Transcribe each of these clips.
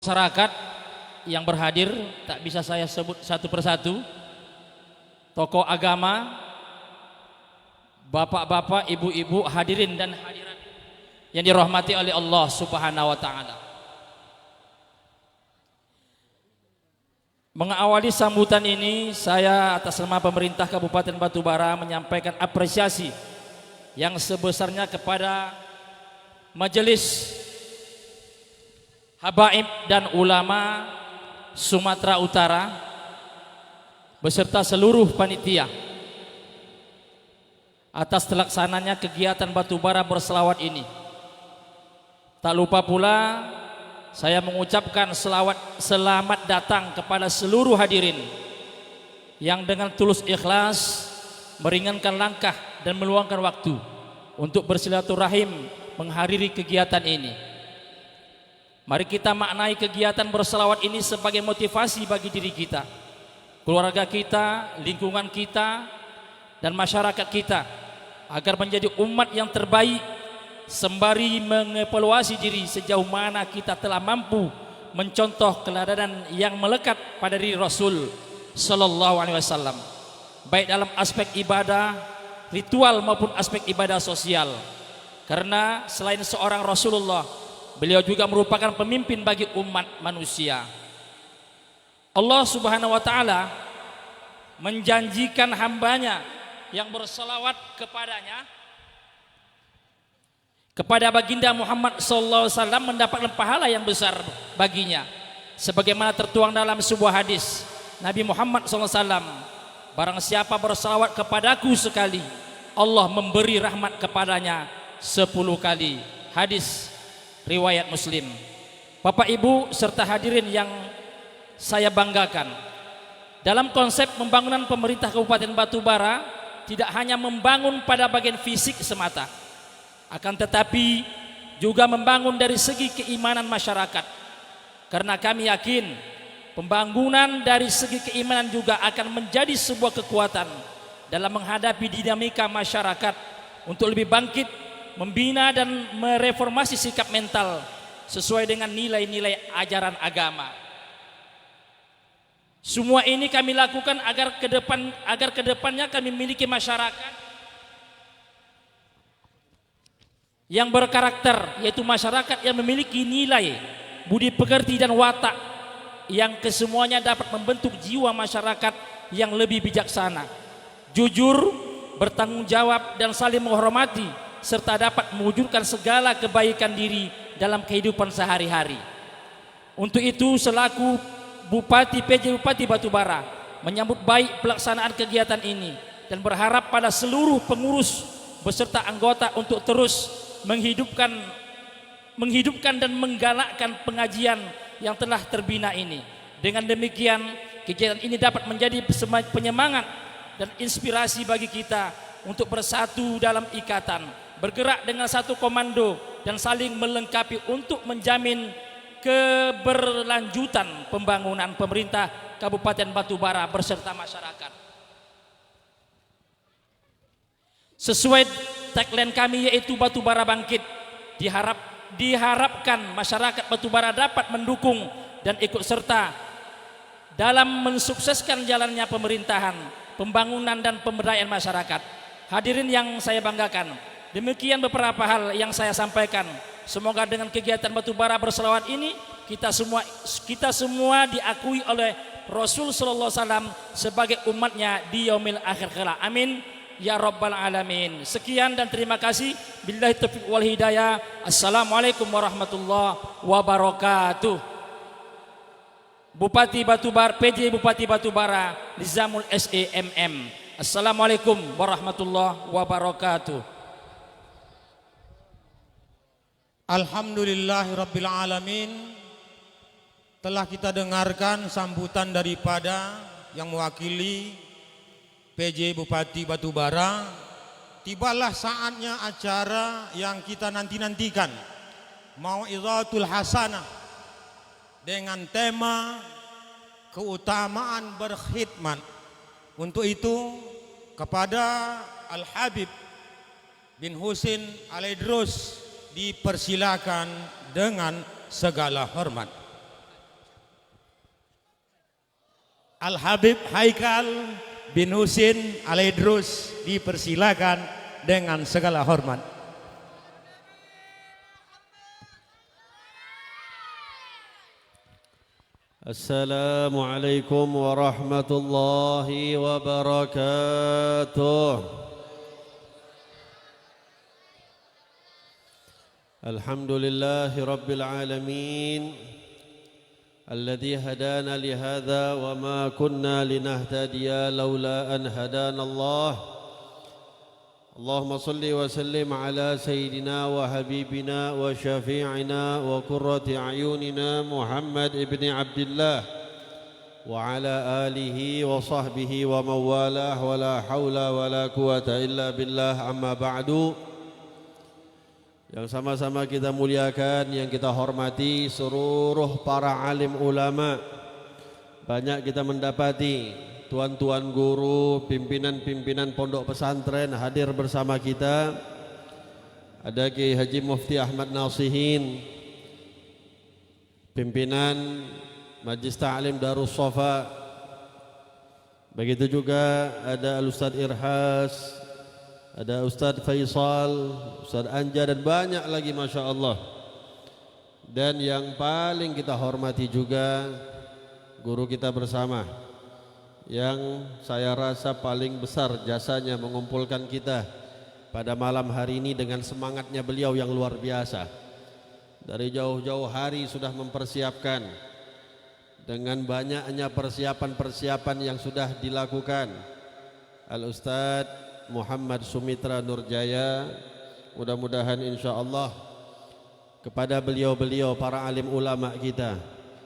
Masyarakat yang berhadir tak bisa saya sebut satu persatu. Tokoh agama, bapak-bapak, ibu-ibu, hadirin dan hadirat yang dirahmati oleh Allah Subhanahu wa taala. Mengawali sambutan ini, saya atas nama pemerintah Kabupaten Batubara menyampaikan apresiasi yang sebesarnya kepada Majelis Habaib dan ulama Sumatera Utara beserta seluruh panitia atas terlaksananya kegiatan Batubara berselawat ini. Tak lupa pula saya mengucapkan selamat datang kepada seluruh hadirin yang dengan tulus ikhlas meringankan langkah dan meluangkan waktu untuk bersilaturahim menghadiri kegiatan ini. Mari kita maknai kegiatan berselawat ini sebagai motivasi bagi diri kita, keluarga kita, lingkungan kita, dan masyarakat kita agar menjadi umat yang terbaik, sembari mengevaluasi diri sejauh mana kita telah mampu mencontoh keteladanan yang melekat pada diri Rasul Sallallahu Alaihi Wasallam, baik dalam aspek ibadah, ritual maupun aspek ibadah sosial. Karena selain seorang Rasulullah, beliau juga merupakan pemimpin bagi umat manusia. Allah Subhanahu wa taala menjanjikan hambanya yang berselawat kepadanya, kepada baginda Muhammad sallallahu alaihi wasallam, mendapatkan pahala yang besar baginya. Sebagaimana tertuang dalam sebuah hadis Nabi Muhammad sallallahu alaihi wasallam, barang siapa berselawat kepadaku sekali, Allah memberi rahmat kepadanya 10 kali. Hadis riwayat Muslim. Bapak Ibu serta hadirin yang saya banggakan, dalam konsep pembangunan pemerintah Kabupaten Batubara tidak hanya membangun pada bagian fisik semata, akan tetapi juga membangun dari segi keimanan masyarakat. Karena kami yakin pembangunan dari segi keimanan juga akan menjadi sebuah kekuatan dalam menghadapi dinamika masyarakat untuk lebih bangkit, membina dan mereformasi sikap mental sesuai dengan nilai-nilai ajaran agama. Semua ini kami lakukan agar kedepannya kami memiliki masyarakat yang berkarakter, yaitu masyarakat yang memiliki nilai, budi pekerti dan watak yang kesemuanya dapat membentuk jiwa masyarakat yang lebih bijaksana, jujur, bertanggung jawab dan saling menghormati, serta dapat mewujudkan segala kebaikan diri dalam kehidupan sehari-hari. Untuk itu, selaku Bupati PJ Bupati Batubara menyambut baik pelaksanaan kegiatan ini dan berharap pada seluruh pengurus beserta anggota untuk terus menghidupkan dan menggalakkan pengajian yang telah terbina ini. Dengan demikian, kegiatan ini dapat menjadi penyemangat dan inspirasi bagi kita untuk bersatu dalam ikatan, bergerak dengan satu komando dan saling melengkapi untuk menjamin keberlanjutan pembangunan pemerintah Kabupaten Batubara beserta masyarakat. Sesuai tagline kami, yaitu Batubara Bangkit, diharapkan masyarakat Batubara dapat mendukung dan ikut serta dalam mensukseskan jalannya pemerintahan, pembangunan dan pemberdayaan masyarakat. Hadirin yang saya banggakan, demikian beberapa hal yang saya sampaikan. Semoga dengan kegiatan Batubara berselawat ini kita semua diakui oleh Rasul sallallahu alaihi wasallam sebagai umatnya di yaumil akhir kelak. Amin ya rabbal alamin. Sekian dan terima kasih. Billahi taufiq wal hidayah. Assalamualaikum warahmatullahi wabarakatuh. Bupati Batubara, PJ Bupati Batubara, Nizamul SEMM. Assalamualaikum warahmatullahi wabarakatuh. Alhamdulillahirabbil alamin. Telah kita dengarkan sambutan daripada yang mewakili PJ Bupati Batubara. Tibalah saatnya acara yang kita nanti-nantikan, Mau'izatul Hasanah, dengan tema keutamaan berkhidmat. Untuk itu, kepada Al-Habib bin Husin Al-Idrus dipersilakan dengan segala hormat. Al-Habib Haikal bin Husin Al-Idrus dipersilakan dengan segala hormat. Assalamualaikum warahmatullahi wabarakatuh. Alhamdulillahi rabbil alamin alladhi hadana lihadza wa ma kunna linahtadiya laula an hadana Allah. Allahumma salli wa sallim ala sayyidina wa habibina wa syafi'ina wa qurrati a'yunina Muhammad ibni Abdullah wa ala alihi wa sahbihi wa mawalah wa la hawla wa la quwata illa billah, amma ba'du. Yang sama-sama kita muliakan, yang kita hormati seluruh para alim ulama. Banyak kita mendapati tuan-tuan guru, pimpinan-pimpinan pondok pesantren hadir bersama kita. Ada Kiai Haji Mufti Ahmad Nasihin, pimpinan Majlis Ta'lim Darus Safa. Begitu juga ada Al-Ustadz Irhas, ada Ustadz Faisal, Ustadz Anja, dan banyak lagi, Masya Allah. Dan yang paling kita hormati juga guru kita bersama, yang saya rasa paling besar jasanya mengumpulkan kita pada malam hari ini dengan semangatnya beliau yang luar biasa. Dari jauh-jauh hari sudah mempersiapkan, dengan banyaknya persiapan-persiapan yang sudah dilakukan. Al-Ustadz Muhammad Sumitra Nurjaya, mudah-mudahan insya Allah kepada beliau-beliau para alim ulama kita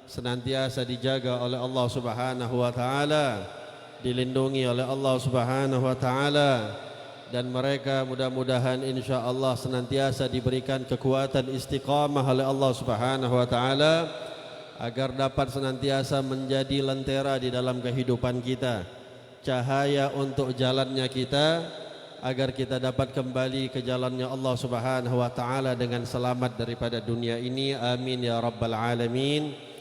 senantiasa dijaga oleh Allah Subhanahu wa taala, dilindungi oleh Allah Subhanahu wa taala, dan mereka mudah-mudahan insyaallah senantiasa diberikan kekuatan istiqamah oleh Allah Subhanahu wa taala agar dapat senantiasa menjadi lentera di dalam kehidupan kita, cahaya untuk jalannya kita, agar kita dapat kembali ke jalannya Allah Subhanahu wa taala dengan selamat daripada dunia ini. Amin ya rabbal alamin.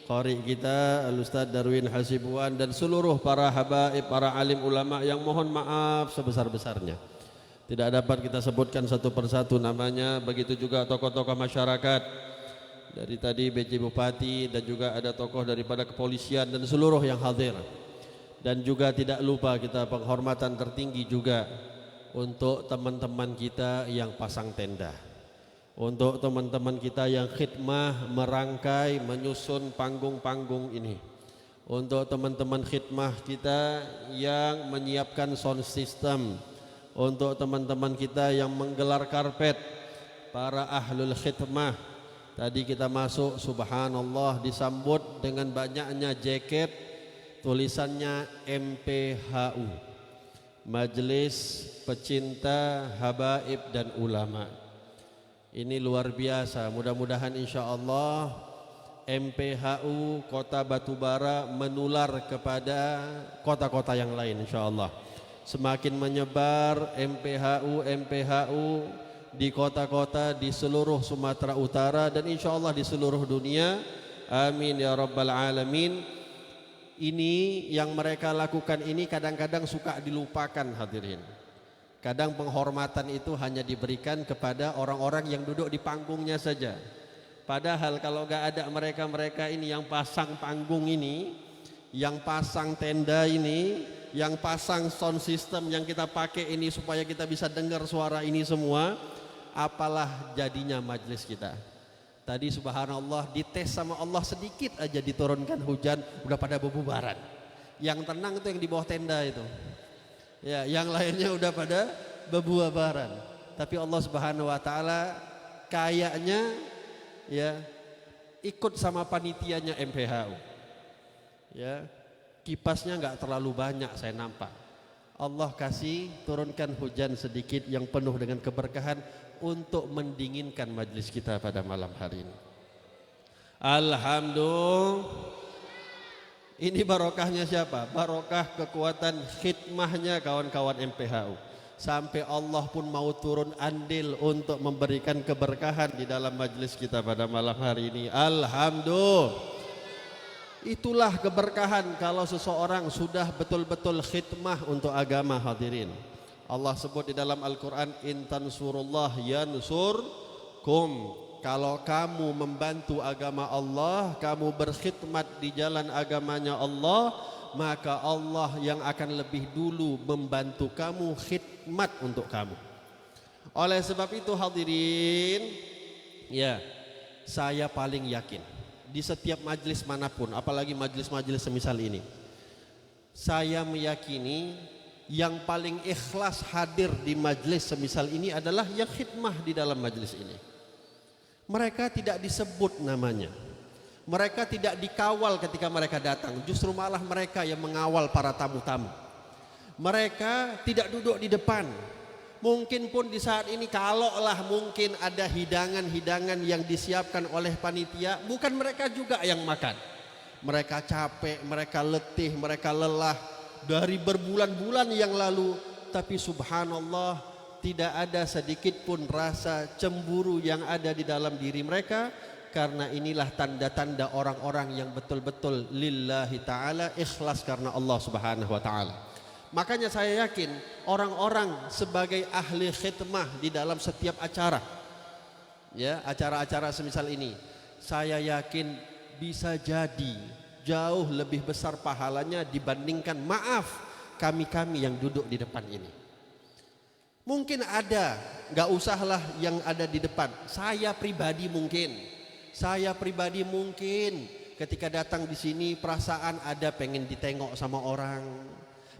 Qari kita Al-Ustadz Darwin Hasibuan dan seluruh para habaib, para alim ulama yang mohon maaf sebesar-besarnya tidak dapat kita sebutkan satu persatu namanya. Begitu juga tokoh-tokoh masyarakat, dari tadi BJ Bupati dan juga ada tokoh daripada kepolisian dan seluruh yang hadir. Dan juga tidak lupa kita penghormatan tertinggi juga untuk teman-teman kita yang pasang tenda, untuk teman-teman kita yang khidmah merangkai menyusun panggung-panggung ini, untuk teman-teman khidmah kita yang menyiapkan sound system, untuk teman-teman kita yang menggelar karpet, para ahlul khidmah. Tadi kita masuk, subhanallah, disambut dengan banyaknya jaket tulisannya MPHU, Majelis Pecinta Habaib dan Ulama. Ini luar biasa. Mudah-mudahan insya Allah MPHU Kota Batubara menular kepada kota-kota yang lain insya Allah. Semakin menyebar MPHU di kota-kota di seluruh Sumatera Utara dan insya Allah di seluruh dunia. Amin ya rabbal alamin. Ini yang mereka lakukan ini kadang-kadang suka dilupakan, hadirin. Kadang penghormatan itu hanya diberikan kepada orang-orang yang duduk di panggungnya saja. Padahal kalau gak ada mereka-mereka ini yang pasang panggung ini, yang pasang tenda ini, yang pasang sound system yang kita pakai ini supaya kita bisa dengar suara ini semua, apalah jadinya majelis kita. Tadi subhanallah dites sama Allah sedikit aja diturunkan hujan udah pada bebubaran. Yang tenang itu yang di bawah tenda itu. Ya, yang lainnya udah pada bebubaran. Tapi Allah Subhanahu wa taala kayaknya ya ikut sama panitianya MPHU. Ya, kipasnya enggak terlalu banyak saya nampak. Allah kasih turunkan hujan sedikit yang penuh dengan keberkahan untuk mendinginkan majelis kita pada malam hari ini. Alhamdulillah. Ini barokahnya siapa? Barokah kekuatan khidmahnya kawan-kawan MPHU. Sampai Allah pun mau turun andil untuk memberikan keberkahan di dalam majelis kita pada malam hari ini. Alhamdulillah. Itulah keberkahan kalau seseorang sudah betul-betul khidmah untuk agama, hadirin. Allah sebut di dalam Al-Quran, in tansurullah yansurkum. Kalau kamu membantu agama Allah, kamu berkhidmat di jalan agamanya Allah, maka Allah yang akan lebih dulu membantu kamu, khidmat untuk kamu. Oleh sebab itu hadirin, ya, saya paling yakin di setiap majlis manapun, apalagi majlis-majlis semisal ini, saya meyakini yang paling ikhlas hadir di majlis semisal ini adalah yang khidmah di dalam majlis ini. Mereka tidak disebut namanya, mereka tidak dikawal ketika mereka datang, justru malah mereka yang mengawal para tamu-tamu. Mereka tidak duduk di depan. Mungkin pun di saat ini kalaulah mungkin ada hidangan-hidangan yang disiapkan oleh panitia, bukan mereka juga yang makan. Mereka capek, mereka letih, mereka lelah dari berbulan-bulan yang lalu, tapi subhanallah tidak ada sedikit pun rasa cemburu yang ada di dalam diri mereka, karena inilah tanda-tanda orang-orang yang betul-betul lillahi ta'ala, ikhlas karena Allah subhanahu wa ta'ala. Makanya saya yakin orang-orang sebagai ahli khidmah di dalam setiap acara, ya, acara-acara semisal ini, saya yakin bisa jadi jauh lebih besar pahalanya dibandingkan, maaf, kami-kami yang duduk di depan ini. Mungkin ada, nggak usahlah yang ada di depan. Saya pribadi mungkin ketika datang di sini perasaan ada pengen ditengok sama orang,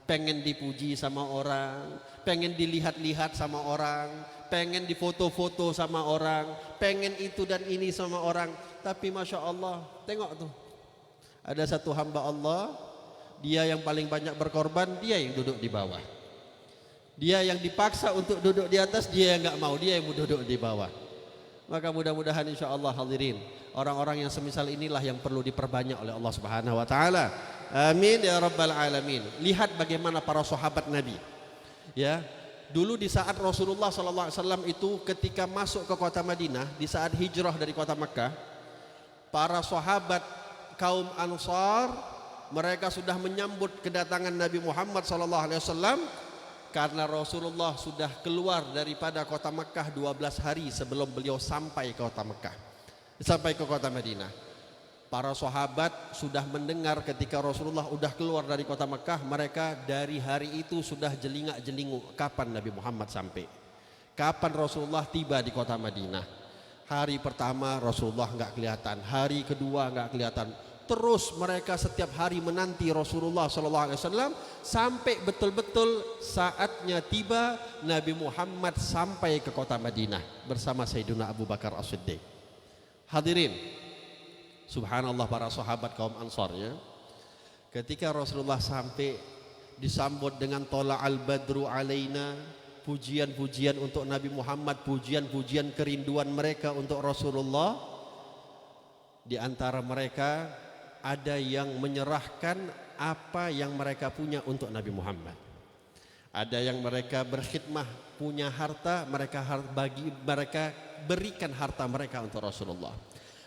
pengen dipuji sama orang, pengen dilihat-lihat sama orang, pengen difoto-foto sama orang, pengen itu dan ini sama orang. Tapi Masya Allah, tengok tuh, ada satu hamba Allah, dia yang paling banyak berkorban, dia yang duduk di bawah. Dia yang dipaksa untuk duduk di atas, dia yang nggak mau, dia yang mau duduk di bawah. Maka mudah-mudahan insya Allah hadirin, orang-orang yang semisal inilah yang perlu diperbanyak oleh Allah Subhanahu wa taala. Amin ya rabbal alamin. Lihat bagaimana para sahabat Nabi. Ya, dulu di saat Rasulullah SAW itu ketika masuk ke kota Madinah, di saat hijrah dari kota Mekah, para sahabat kaum Ansar mereka sudah menyambut kedatangan Nabi Muhammad SAW, karena Rasulullah sudah keluar daripada kota Mekah 12 hari sebelum beliau sampai ke kota Mekah, sampai ke kota Madinah. Para sahabat sudah mendengar ketika Rasulullah sudah keluar dari kota Mekah, mereka dari hari itu sudah jelingak-jelinguk kapan Nabi Muhammad sampai, kapan Rasulullah tiba di kota Madinah. Hari pertama Rasulullah nggak kelihatan, hari kedua nggak kelihatan, terus mereka setiap hari menanti Rasulullah SAW sampai betul-betul saatnya tiba Nabi Muhammad sampai ke kota Madinah bersama Sayyidina Abu Bakar As-Siddiq. Hadirin, subhanallah, para sahabat kaum Ansar, ya, ketika Rasulullah sampai disambut dengan tola'al badru alaina, pujian-pujian untuk Nabi Muhammad, pujian-pujian kerinduan mereka untuk Rasulullah. Di antara mereka ada yang menyerahkan apa yang mereka punya untuk Nabi Muhammad. Ada yang mereka berkhidmah, punya harta, mereka berikan harta mereka untuk Rasulullah.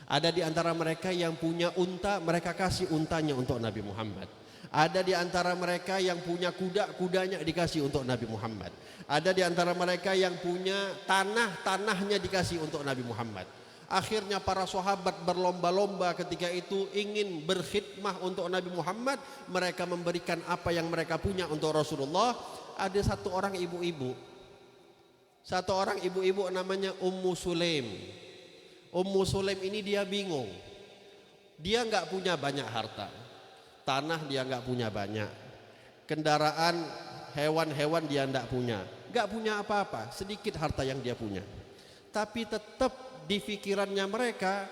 Ada di antara mereka yang punya unta, mereka kasih untanya untuk Nabi Muhammad. Ada di antara mereka yang punya kuda, kudanya dikasih untuk Nabi Muhammad. Ada di antara mereka yang punya tanah, tanahnya dikasih untuk Nabi Muhammad. Akhirnya para sahabat berlomba-lomba ketika itu ingin berkhidmah untuk Nabi Muhammad. Mereka memberikan apa yang mereka punya untuk Rasulullah. Ada satu orang ibu-ibu namanya Ummu Sulaim. Ummu Sulaim ini dia bingung. Dia nggak punya banyak harta, tanah dia nggak punya banyak, kendaraan, hewan-hewan dia nggak punya apa-apa, sedikit harta yang dia punya. Tapi tetap di pikirannya mereka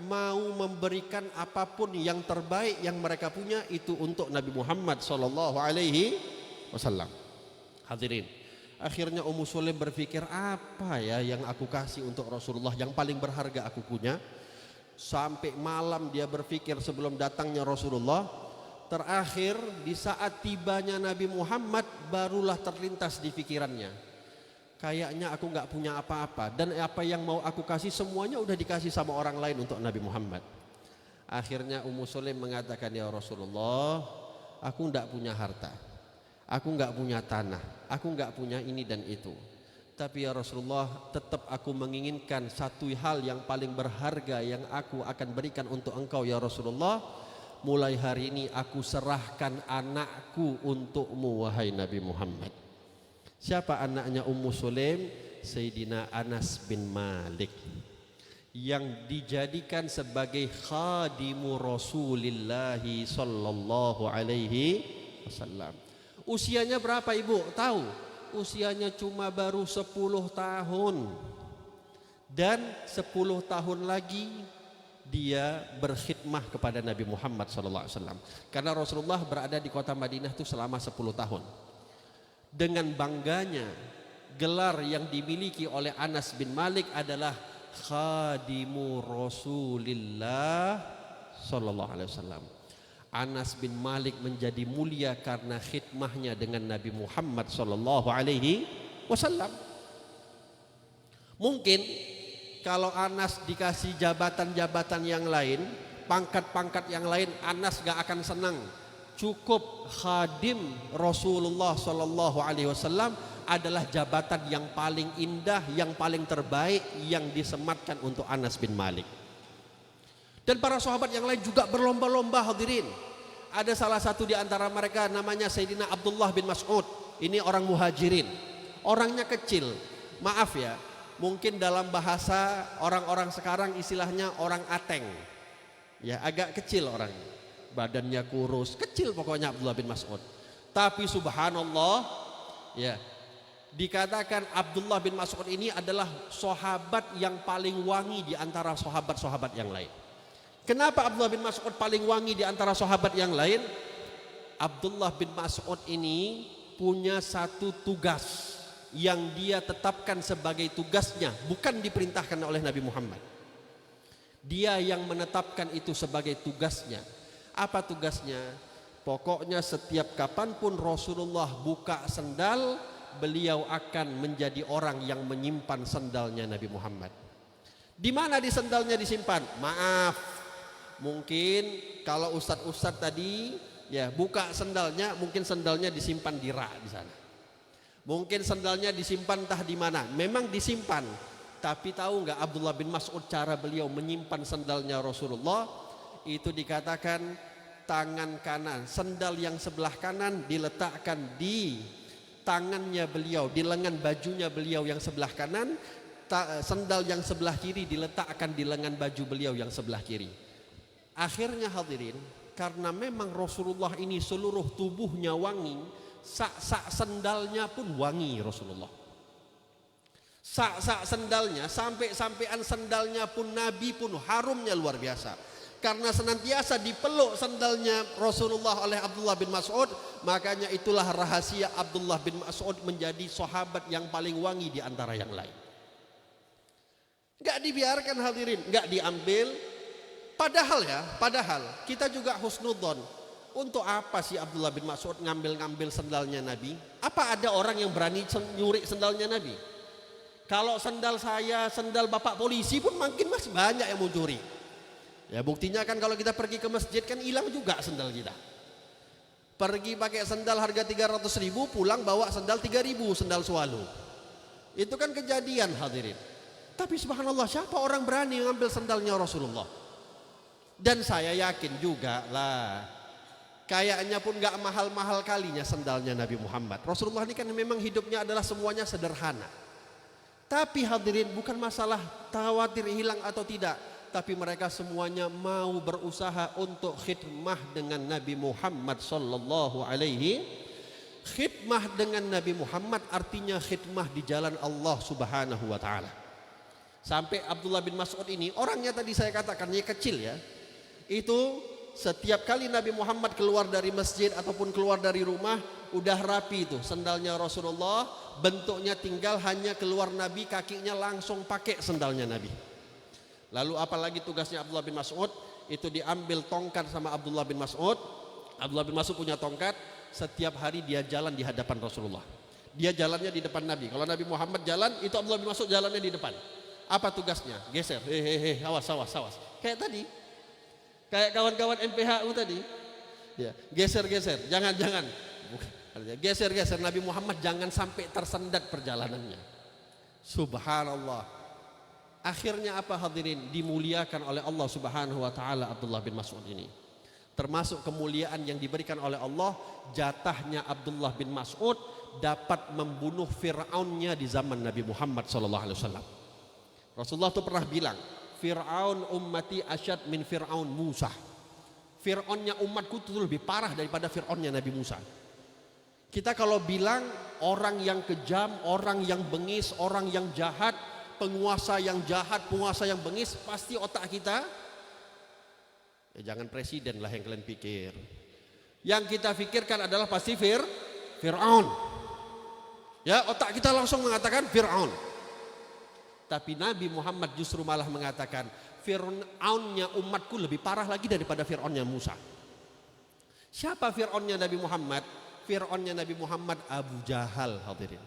mau memberikan apapun yang terbaik yang mereka punya itu untuk Nabi Muhammad SAW. Hadirin, akhirnya Ummu Sulaim berpikir, apa ya yang aku kasih untuk Rasulullah yang paling berharga aku punya. Sampai malam dia berpikir sebelum datangnya Rasulullah. Terakhir di saat tibanya Nabi Muhammad barulah terlintas di pikirannya, kayaknya aku nggak punya apa-apa, dan apa yang mau aku kasih semuanya udah dikasih sama orang lain untuk Nabi Muhammad. Akhirnya Ummu Sulaim mengatakan, ya Rasulullah, aku enggak punya harta, aku enggak punya tanah, aku enggak punya ini dan itu. Tapi ya Rasulullah, tetap aku menginginkan satu hal yang paling berharga yang aku akan berikan untuk engkau ya Rasulullah. Mulai hari ini aku serahkan anakku untukmu wahai Nabi Muhammad. Siapa anaknya Ummu Sulaim? Sayyidina Anas bin Malik, yang dijadikan sebagai khadimu Rasulillah sallallahu alaihi wasallam. Usianya berapa ibu? Tahu? Usianya cuma baru 10 tahun. Dan 10 tahun lagi dia berkhidmah kepada Nabi Muhammad sallallahu alaihi wasallam. Karena Rasulullah berada di kota Madinah itu selama 10 tahun. Dengan bangganya gelar yang dimiliki oleh Anas bin Malik adalah khadimu Rasulillah sallallahu alaihi wasallam. Anas bin Malik menjadi mulia karena khidmahnya dengan Nabi Muhammad sallallahu alaihi wasallam. Mungkin kalau Anas dikasih jabatan-jabatan yang lain, pangkat-pangkat yang lain, Anas gak akan senang. Cukup khadim Rasulullah sallallahu alaihi wasallam adalah jabatan yang paling indah, yang paling terbaik yang disematkan untuk Anas bin Malik. Dan para sahabat yang lain juga berlomba-lomba hadirin. Ada salah satu di antara mereka namanya Sayyidina Abdullah bin Mas'ud. Ini orang muhajirin. Orangnya kecil. Maaf ya, mungkin dalam bahasa orang-orang sekarang istilahnya orang ateng. Ya, agak kecil orangnya. Badannya kurus, kecil pokoknya Abdullah bin Mas'ud. Tapi subhanallah, ya, dikatakan Abdullah bin Mas'ud ini adalah sahabat yang paling wangi di antara sahabat-sahabat yang lain. Kenapa Abdullah bin Mas'ud paling wangi di antara sahabat yang lain? Abdullah bin Mas'ud ini punya satu tugas yang dia tetapkan sebagai tugasnya, bukan diperintahkan oleh Nabi Muhammad. Dia yang menetapkan itu sebagai tugasnya. Apa tugasnya? Pokoknya setiap kapanpun Rasulullah buka sendal, beliau akan menjadi orang yang menyimpan sendalnya Nabi Muhammad. Di mana di sendalnya disimpan? Maaf, mungkin kalau ustadz-ustadz tadi ya buka sendalnya, mungkin sendalnya disimpan di rak di sana. Mungkin sendalnya disimpan entah di mana. Memang disimpan. Tapi tahu nggak Abdullah bin Mas'ud cara beliau menyimpan sendalnya Rasulullah? Itu dikatakan tangan kanan, sendal yang sebelah kanan diletakkan di tangannya beliau, di lengan bajunya beliau yang sebelah kanan, sendal yang sebelah kiri diletakkan di lengan baju beliau yang sebelah kiri. Akhirnya hadirin, karena memang Rasulullah ini seluruh tubuhnya wangi, sak-sak sendalnya pun wangi Rasulullah. Sak-sak sendalnya, sampai-sampean sendalnya pun Nabi pun harumnya luar biasa. Karena senantiasa dipeluk sendalnya Rasulullah oleh Abdullah bin Mas'ud, makanya itulah rahasia Abdullah bin Mas'ud menjadi sahabat yang paling wangi di antara yang lain. Gak dibiarkan hadirin, gak diambil. Padahal kita juga husnudzon. Untuk apa sih Abdullah bin Mas'ud ngambil sendalnya Nabi? Apa ada orang yang berani nyuri sendalnya Nabi? Kalau sendal saya, sendal bapak polisi pun makin masih banyak yang mau curi. Ya buktinya kan kalau kita pergi ke masjid kan hilang juga sendal kita. Pergi pakai sendal harga 300.000, pulang bawa sendal 3.000, sendal swallow. Itu kan kejadian hadirin. Tapi subhanallah, siapa orang berani ngambil sendalnya Rasulullah? Dan saya yakin juga lah, kayaknya pun gak mahal-mahal kalinya sendalnya Nabi Muhammad. Rasulullah ini kan memang hidupnya adalah semuanya sederhana. Tapi hadirin, bukan masalah khawatir hilang atau tidak, tapi mereka semuanya mau berusaha untuk khidmah dengan Nabi Muhammad sallallahu alaihi. Khidmah dengan Nabi Muhammad artinya khidmah di jalan Allah Subhanahu wa taala. Sampai Abdullah bin Mas'ud ini, orangnya tadi saya katakan dia kecil ya. Itu setiap kali Nabi Muhammad keluar dari masjid ataupun keluar dari rumah, udah rapi itu sendalnya Rasulullah, bentuknya tinggal hanya keluar Nabi, kakinya langsung pakai sendalnya Nabi. Lalu apalagi tugasnya Abdullah bin Mas'ud, itu diambil tongkat sama Abdullah bin Mas'ud. Abdullah bin Mas'ud punya tongkat, setiap hari dia jalan di hadapan Rasulullah. Dia jalannya di depan Nabi. Kalau Nabi Muhammad jalan, itu Abdullah bin Mas'ud jalannya di depan. Apa tugasnya? Geser, awas. Kayak tadi. Kayak kawan-kawan MPHU tadi. Ya, geser-geser, jangan-jangan. Geser-geser, Nabi Muhammad jangan sampai tersendat perjalanannya. Subhanallah. Akhirnya apa hadirin? Dimuliakan oleh Allah Subhanahu wa taala Abdullah bin Mas'ud ini. Termasuk kemuliaan yang diberikan oleh Allah, jatahnya Abdullah bin Mas'ud dapat membunuh Fir'aunnya di zaman Nabi Muhammad SAW. Rasulullah itu pernah bilang, Fir'aun ummati asyad min Fir'aun Musa. Fir'aunnya umatku itu lebih parah daripada Fir'aunnya Nabi Musa. Kita kalau bilang orang yang kejam, orang yang bengis, orang yang jahat, penguasa yang jahat, penguasa yang bengis, pasti otak kita, ya jangan presiden lah yang kalian pikir. Yang kita pikirkan adalah pasti Fir'aun. Ya, otak kita langsung mengatakan Fir'aun. Tapi Nabi Muhammad justru malah mengatakan Fir'aunnya umatku lebih parah lagi daripada Fir'aunnya Musa. Siapa Fir'aunnya Nabi Muhammad? Fir'aunnya Nabi Muhammad Abu Jahal, hadirin.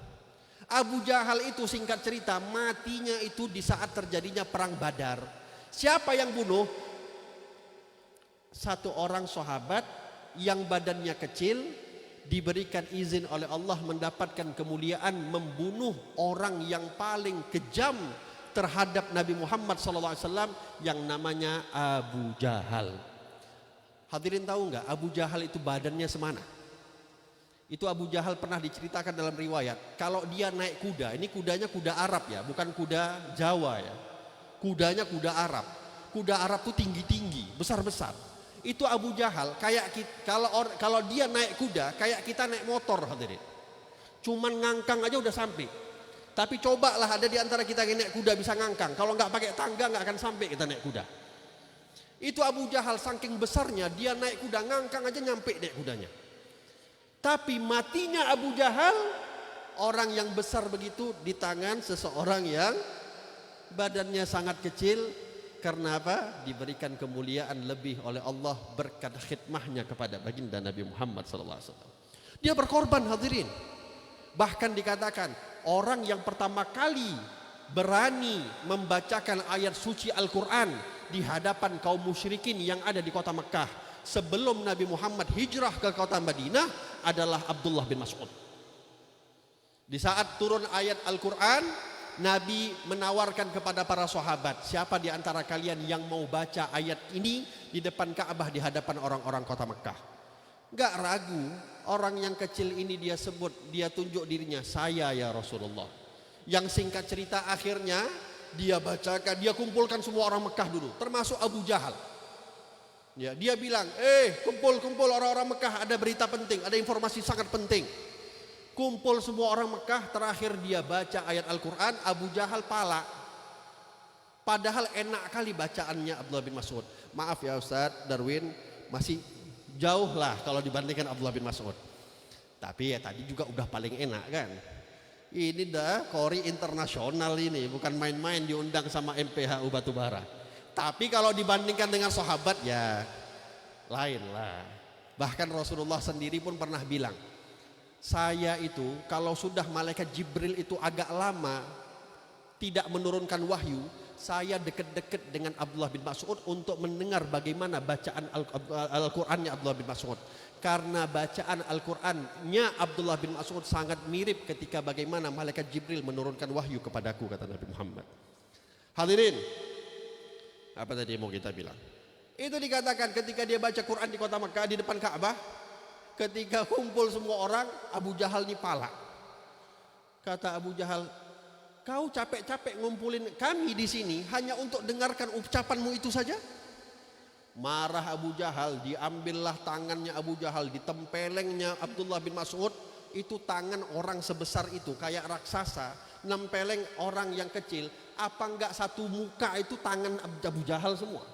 Abu Jahal itu singkat cerita matinya itu di saat terjadinya perang Badar. Siapa yang bunuh? Satu orang sahabat yang badannya kecil, diberikan izin oleh Allah mendapatkan kemuliaan membunuh orang yang paling kejam terhadap Nabi Muhammad SAW yang namanya Abu Jahal. Hadirin tahu nggak Abu Jahal itu badannya semana? Itu Abu Jahal pernah diceritakan dalam riwayat, kalau dia naik kuda, ini kudanya kuda Arab ya, bukan kuda Jawa ya. Kudanya kuda Arab. Kuda Arab itu tinggi-tinggi, besar-besar. Itu Abu Jahal kayak kalau dia naik kuda kayak kita naik motor, hadirin. Cuman ngangkang aja udah sampai. Tapi cobalah ada di antara kita yang naik kuda bisa ngangkang. Kalau nggak pakai tangga nggak akan sampai kita naik kuda. Itu Abu Jahal saking besarnya dia naik kuda ngangkang aja nyampe naik kudanya. Tapi matinya Abu Jahal, orang yang besar begitu di tangan seseorang yang badannya sangat kecil. Karena apa? Diberikan kemuliaan lebih oleh Allah berkat khidmahnya kepada baginda Nabi Muhammad SAW. Dia berkorban, hadirin. Bahkan dikatakan orang yang pertama kali berani membacakan ayat suci Al-Quran di hadapan kaum musyrikin yang ada di kota Mekah sebelum Nabi Muhammad hijrah ke kota Madinah adalah Abdullah bin Mas'ud. Di saat turun ayat Al-Quran, Nabi menawarkan kepada para sahabat, siapa di antara kalian yang mau baca ayat ini di depan Ka'bah di hadapan orang-orang kota Mekah? Enggak ragu, orang yang kecil ini dia sebut, dia tunjuk dirinya, saya ya Rasulullah. Yang singkat cerita akhirnya dia bacakan, dia kumpulkan semua orang Mekah dulu, termasuk Abu Jahal. Ya, dia bilang, kumpul orang-orang Mekah, ada berita penting, ada informasi sangat penting. Kumpul semua orang Mekah, terakhir dia baca ayat Al-Quran, Abu Jahal pala. Padahal enak kali bacaannya Abdullah bin Mas'ud. Maaf ya Ustadz Darwin, masih jauh lah kalau dibandingkan Abdullah bin Mas'ud. Tapi ya tadi juga udah paling enak kan. Ini dah Kori internasional ini, bukan main-main diundang sama MPHU Batubara. Tapi kalau dibandingkan dengan sahabat ya lain lah. Bahkan Rasulullah sendiri pun pernah bilang, saya itu kalau sudah malaikat Jibril itu agak lama tidak menurunkan wahyu, saya deket-deket dengan Abdullah bin Mas'ud untuk mendengar bagaimana bacaan Al-Qur'annya Abdullah bin Mas'ud. Karena bacaan Al-Qur'annya Abdullah bin Mas'ud sangat mirip ketika bagaimana malaikat Jibril menurunkan wahyu kepadaku, kata Nabi Muhammad. Hadirin, apa tadi mau kita bilang? Itu dikatakan ketika dia baca Quran di kota Mekah di depan Ka'bah, ketika kumpul semua orang, Abu Jahal ini pala. Kata Abu Jahal, kau capek-capek ngumpulin kami di sini hanya untuk dengarkan ucapanmu itu saja? Marah Abu Jahal, diambillah tangannya Abu Jahal, ditempelengnya Abdullah bin Mas'ud. Itu tangan orang sebesar itu, kayak raksasa, nempeleng orang yang kecil. Apa enggak satu muka itu tangan Abu Jahal semua?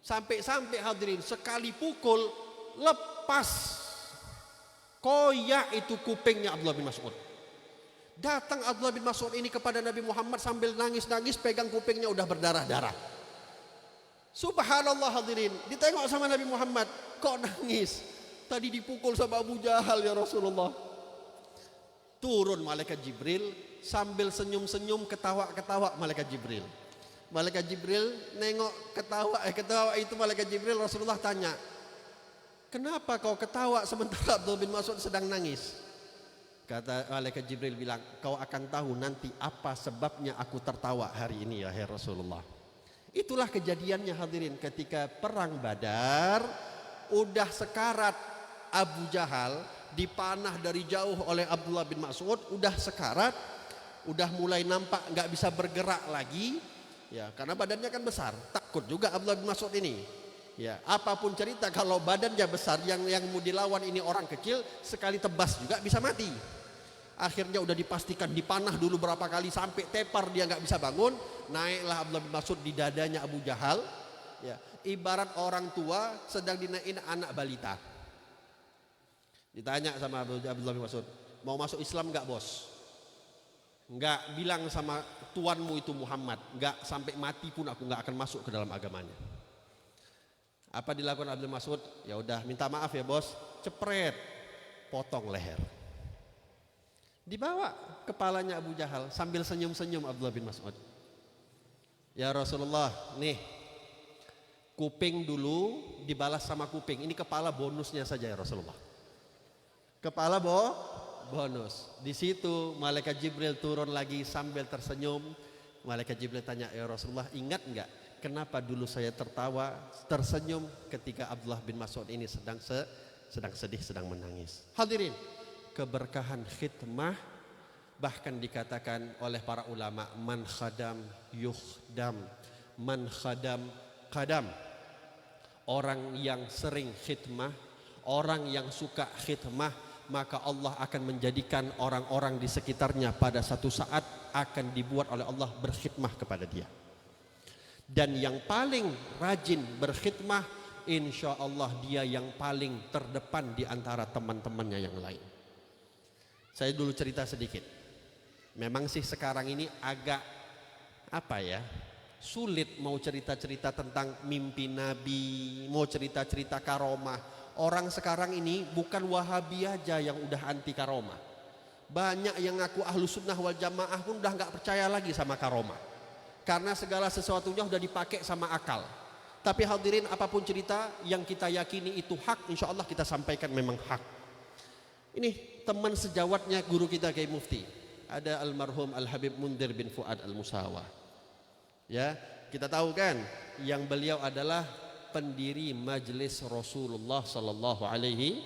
Sampai-sampai hadirin, sekali pukul lepas koyak itu kupingnya Abdullah bin Mas'ud. Datang Abdullah bin Mas'ud ini kepada Nabi Muhammad sambil nangis-nangis, pegang kupingnya udah berdarah-darah. Subhanallah hadirin, ditengok sama Nabi Muhammad, kok nangis? Tadi dipukul sama Abu Jahal ya Rasulullah. Turun malaikat Jibril sambil senyum-senyum, ketawa-ketawa malaikat Jibril. Malaikat Jibril nengok ketawa itu malaikat Jibril. Rasulullah tanya, kenapa kau ketawa sementara Abdullah bin Mas'ud sedang nangis? Kata malaikat Jibril bilang, kau akan tahu nanti apa sebabnya aku tertawa hari ini ya Rasulullah. Itulah kejadiannya hadirin ketika perang Badar. Udah sekarat Abu Jahal, dipanah dari jauh oleh Abdullah bin Mas'ud, udah sekarat, udah mulai nampak nggak bisa bergerak lagi, ya karena badannya kan besar. Takut juga Abdullah bin Mas'ud ini. Ya, apapun cerita kalau badannya besar, yang mau dilawan ini orang kecil, sekali tebas juga bisa mati. Akhirnya udah dipastikan dipanah dulu berapa kali sampai tepar dia nggak bisa bangun. Naiklah Abdullah bin Mas'ud di dadanya Abu Jahal. Ya, ibarat orang tua sedang dinaikin anak balita. Ditanya sama Abdullah bin Mas'ud, mau masuk Islam nggak bos? Nggak, bilang sama tuanmu itu Muhammad, nggak, sampai mati pun aku nggak akan masuk ke dalam agamanya. Apa dilakukan Abdullah bin Mas'ud? Ya udah minta maaf ya bos, cepret, potong leher. Dibawa kepalanya Abu Jahal sambil senyum-senyum Abdullah bin Mas'ud. Ya Rasulullah, nih kuping dulu dibalas sama kuping. Ini kepala bonusnya saja ya Rasulullah. Kepala bonus. Di situ malaikat Jibril turun lagi sambil tersenyum. Malaikat Jibril tanya, ya Rasulullah, ingat enggak kenapa dulu saya tertawa, tersenyum ketika Abdullah bin Mas'ud ini sedang sedih, sedang menangis. Hadirin, keberkahan khidmah bahkan dikatakan oleh para ulama, man khadam yukhdam, man khadam khadam. Orang yang sering khidmah, orang yang suka khidmah, maka Allah akan menjadikan orang-orang di sekitarnya pada satu saat akan dibuat oleh Allah berkhidmah kepada dia. Dan yang paling rajin berkhidmah, insya Allah dia yang paling terdepan di antara teman-temannya yang lain. Saya dulu cerita sedikit. Memang sih sekarang ini agak sulit mau cerita-cerita tentang mimpi Nabi, mau cerita-cerita karomah. Orang sekarang ini bukan Wahabi aja yang udah anti karomah. Banyak yang ngaku ahlu sunnah wal jamaah pun udah nggak percaya lagi sama karomah. Karena segala sesuatunya udah dipakai sama akal. Tapi hadirin, apapun cerita yang kita yakini itu hak, insya Allah kita sampaikan memang hak. Ini teman sejawatnya guru kita Kiai Mufti, ada almarhum Al Habib Mundir bin Fuad Al Musawa. Ya, kita tahu kan yang beliau adalah pendiri Majelis Rasulullah Sallallahu Alaihi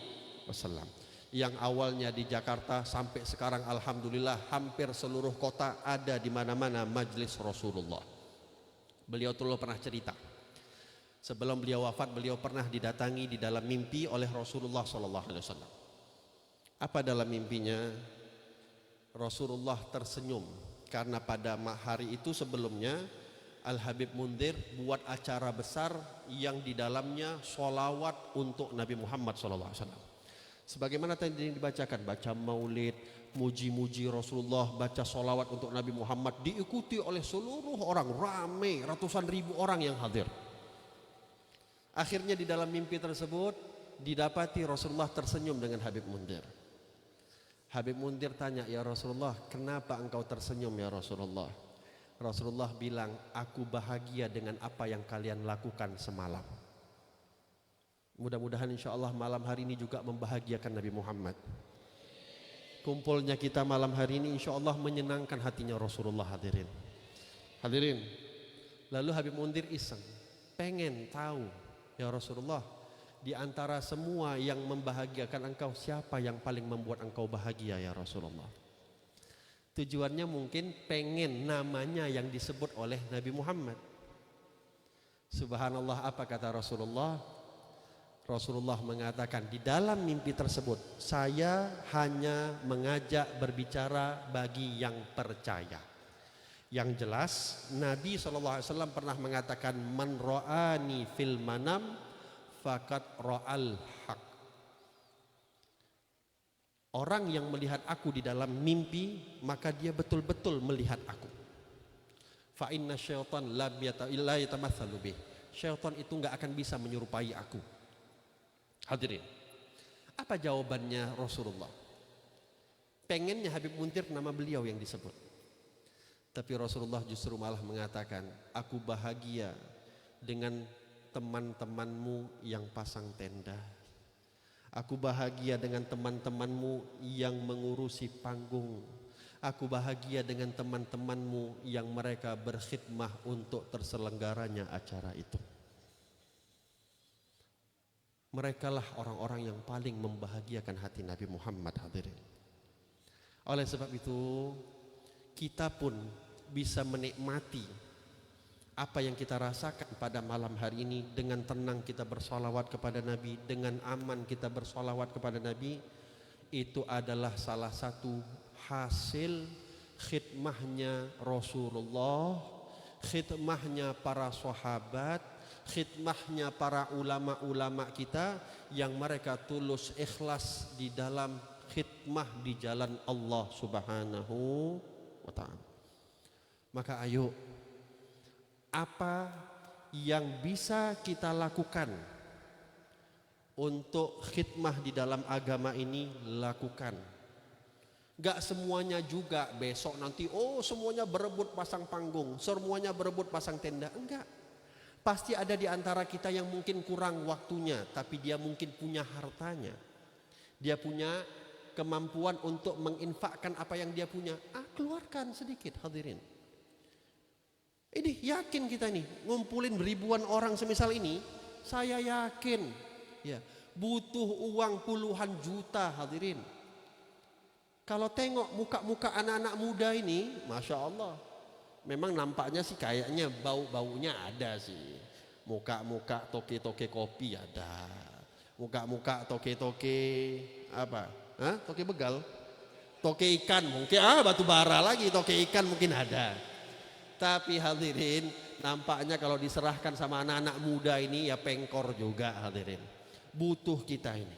Wasallam, yang awalnya di Jakarta sampai sekarang alhamdulillah hampir seluruh kota ada di mana-mana Majelis Rasulullah. Beliau dulu pernah cerita, sebelum beliau wafat beliau pernah didatangi di dalam mimpi oleh Rasulullah Sallallahu Alaihi Wasallam. Apa dalam mimpinya? Rasulullah tersenyum karena pada hari itu sebelumnya Al Habib Mundir buat acara besar yang di dalamnya sholawat untuk Nabi Muhammad SAW. Sebagaimana tadi dibacakan, baca maulid, muji-muji Rasulullah, baca sholawat untuk Nabi Muhammad, diikuti oleh seluruh orang, ramai ratusan ribu orang yang hadir. Akhirnya di dalam mimpi tersebut didapati Rasulullah tersenyum dengan Habib Mundir. Habib Mundir tanya, ya Rasulullah, kenapa engkau tersenyum ya Rasulullah? Rasulullah bilang, aku bahagia dengan apa yang kalian lakukan semalam. Mudah-mudahan insya Allah malam hari ini juga membahagiakan Nabi Muhammad. Kumpulnya kita malam hari ini insya Allah menyenangkan hatinya Rasulullah. Hadirin, hadirin. Lalu Habib Mundir iseng, pengen tahu, ya Rasulullah, di antara semua yang membahagiakan engkau, siapa yang paling membuat engkau bahagia ya Rasulullah? Tujuannya mungkin pengen namanya yang disebut oleh Nabi Muhammad. Subhanallah, apa kata Rasulullah? Rasulullah mengatakan di dalam mimpi tersebut, saya hanya mengajak berbicara bagi yang percaya. Yang jelas Nabi SAW pernah mengatakan, man ra'ani fil manam faqad ra'al haq. Orang yang melihat aku di dalam mimpi, maka dia betul-betul melihat aku. Fa inna syaitan la yatamatsalu bih. Syaitan itu enggak akan bisa menyerupai aku. Hadirin, apa jawabannya Rasulullah? Pengennya Habib Mundir nama beliau yang disebut. Tapi Rasulullah justru malah mengatakan, aku bahagia dengan teman-temanmu yang pasang tenda. Aku bahagia dengan teman-temanmu yang mengurusi panggung. Aku bahagia dengan teman-temanmu yang mereka berkhidmah untuk terselenggaranya acara itu. Merekalah orang-orang yang paling membahagiakan hati Nabi Muhammad, hadirin. Oleh sebab itu, kita pun bisa menikmati apa yang kita rasakan pada malam hari ini. Dengan tenang kita bersolawat kepada Nabi, dengan aman kita bersolawat kepada Nabi. Itu adalah salah satu hasil khidmahnya Rasulullah, khidmahnya para sahabat, khidmahnya para ulama-ulama kita yang mereka tulus ikhlas di dalam khidmah di jalan Allah Subhanahu wa ta'ala. Maka ayo, apa yang bisa kita lakukan untuk khidmah di dalam agama ini, lakukan. Gak semuanya juga besok nanti semuanya berebut pasang panggung, semuanya berebut pasang tenda. Enggak. Pasti ada di antara kita yang mungkin kurang waktunya, tapi dia mungkin punya hartanya. Dia punya kemampuan untuk menginfakkan apa yang dia punya. Keluarkan sedikit, hadirin. Ini yakin kita nih, ngumpulin ribuan orang semisal ini, saya yakin ya, butuh uang puluhan juta, hadirin. Kalau tengok muka-muka anak-anak muda ini, Masya Allah, memang nampaknya sih kayaknya bau-baunya ada sih. Muka-muka toke-toke kopi ada, muka-muka toke-toke apa? Toke begal, toke ikan mungkin, batu bara lagi, toke ikan mungkin ada. Tapi hadirin, nampaknya kalau diserahkan sama anak-anak muda ini ya pengkor juga, hadirin. Butuh kita ini.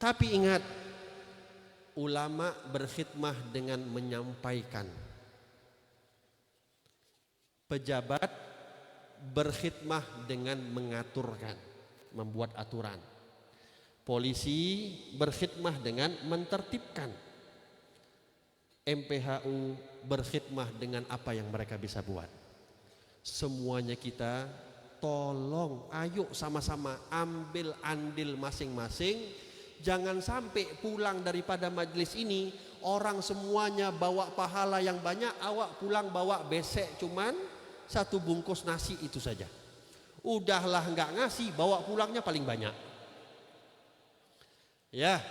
Tapi ingat, ulama berkhidmah dengan menyampaikan. Pejabat berkhidmah dengan mengaturkan, membuat aturan. Polisi berkhidmah dengan mentertibkan. MPHU berkhidmah dengan apa yang mereka bisa buat. Semuanya kita tolong, ayo sama-sama ambil andil masing-masing. Jangan sampai pulang daripada majelis ini orang semuanya bawa pahala yang banyak, awak pulang bawa besek cuman satu bungkus nasi itu saja. Udahlah nggak ngasih, bawa pulangnya paling banyak. Ya,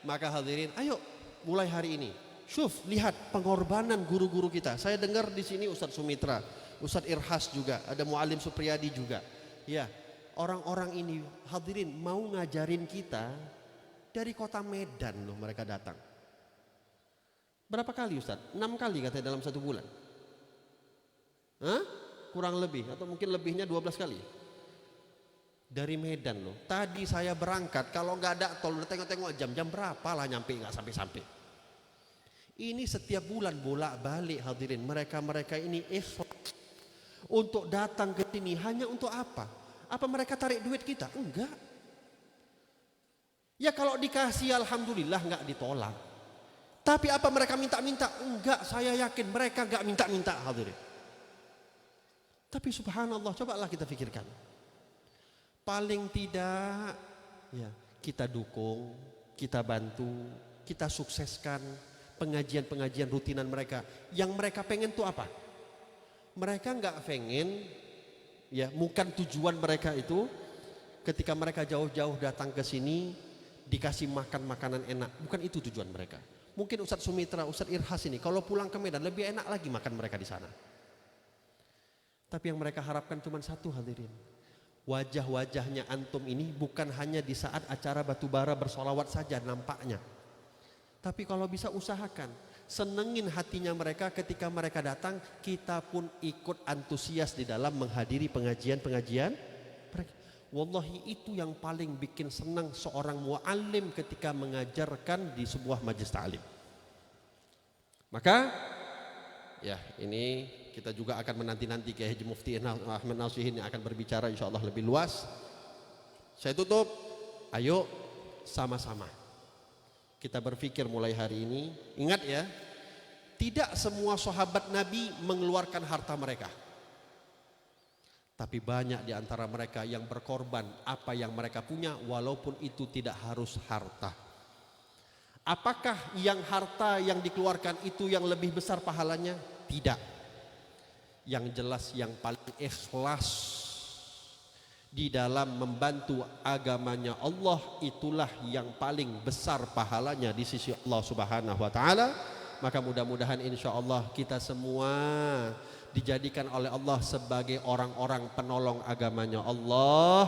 maka hadirin, ayo mulai hari ini. Syuf, lihat pengorbanan guru-guru kita. Saya dengar di sini Ustadz Sumitra, Ustadz Irhas juga, ada Muallim Supriyadi juga. Ya, orang-orang ini hadirin mau ngajarin kita dari kota Medan loh, mereka datang. Berapa kali Ustadz? 6 kali katanya dalam 1 bulan. Kurang lebih atau mungkin lebihnya 12 kali. Dari Medan loh. Tadi saya berangkat, kalau nggak ada tol, udah tengok-tengok jam berapa lah nyampe, nggak sampai-sampai. Ini setiap bulan bolak-balik, hadirin. Mereka ini ikhlas untuk datang ke sini hanya untuk apa? Apa mereka tarik duit kita? Enggak. Ya kalau dikasih alhamdulillah, nggak ditolak. Tapi apa mereka minta-minta? Enggak, saya yakin mereka nggak minta-minta, hadirin. Tapi subhanallah, cobalah kita pikirkan. Paling tidak ya kita dukung, kita bantu, kita sukseskan pengajian-pengajian rutinan mereka. Yang mereka pengen tuh apa? Mereka nggak pengen, ya bukan tujuan mereka itu ketika mereka jauh-jauh datang ke sini dikasih makan makanan enak. Bukan itu tujuan mereka. Mungkin Ustadz Sumitra, Ustadz Irhas ini kalau pulang ke Medan lebih enak lagi makan mereka di sana. Tapi yang mereka harapkan cuma satu, hadirin. Wajah-wajahnya antum ini bukan hanya di saat acara batubara bersolawat saja nampaknya. Tapi kalau bisa usahakan, senengin hatinya mereka ketika mereka datang, kita pun ikut antusias di dalam menghadiri pengajian-pengajian mereka. Wallahi itu yang paling bikin senang seorang mu'allim ketika mengajarkan di sebuah majelis ta'lim. Maka ya ini kita juga akan menanti-nanti Kiai Haji Mufti Ahmad Nasihin yang akan berbicara insyaallah lebih luas. Saya tutup, ayo sama-sama kita berpikir mulai hari ini, ingat ya, Tidak semua sahabat Nabi mengeluarkan harta mereka. Tapi banyak di antara mereka yang berkorban apa yang mereka punya walaupun itu tidak harus harta. Apakah yang harta yang dikeluarkan itu yang lebih besar pahalanya? Tidak. Yang jelas yang paling ikhlas di dalam membantu agamanya Allah, itulah yang paling besar pahalanya di sisi Allah Subhanahu wa taala. Maka mudah-mudahan insya Allah kita semua dijadikan oleh Allah sebagai orang-orang penolong agamanya Allah.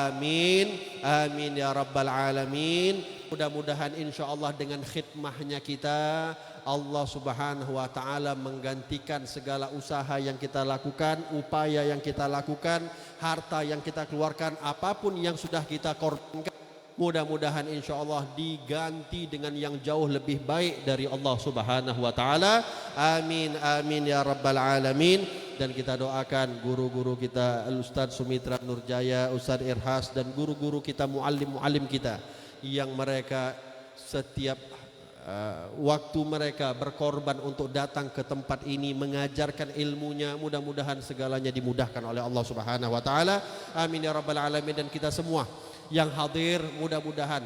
Amin, amin ya rabbal alamin. Mudah-mudahan insya Allah dengan khidmahnya kita, Allah Subhanahu wa taala menggantikan segala usaha yang kita lakukan, upaya yang kita lakukan, harta yang kita keluarkan, apapun yang sudah kita korbankan, mudah-mudahan insya Allah diganti dengan yang jauh lebih baik dari Allah Subhanahu wa taala. Amin, amin ya rabbal alamin. Dan kita doakan guru-guru kita, Ustadz Sumitra Nurjaya, Ustadz Irhas, dan guru-guru kita, muallim-muallim kita yang mereka setiap waktu mereka berkorban untuk datang ke tempat ini mengajarkan ilmunya, mudah-mudahan segalanya dimudahkan oleh Allah Subhanahu wa taala. Amin ya rabbal alamin. Dan kita semua yang hadir mudah-mudahan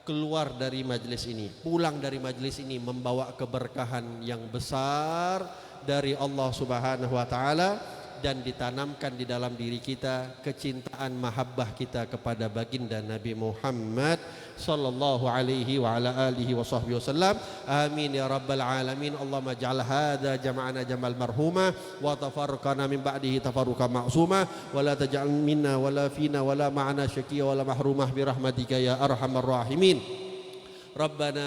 keluar dari majelis ini, pulang dari majelis ini membawa keberkahan yang besar dari Allah Subhanahu wa taala, dan ditanamkan di dalam diri kita kecintaan mahabbah kita kepada baginda Nabi Muhammad sallallahu alaihi wa ala alihi wa sahbihi wasallam. Amin ya rabbal alamin. Allahumma ja'al hadza jama'ana jamal marhuma wa tafarraqana min ba'dihi tafarruqan ma'suma wa la taj'al minna wa la fina wa la ma'ana syaqiyya wa la mahrumah bi rahmatika ya arhamar rahimin. Rabbana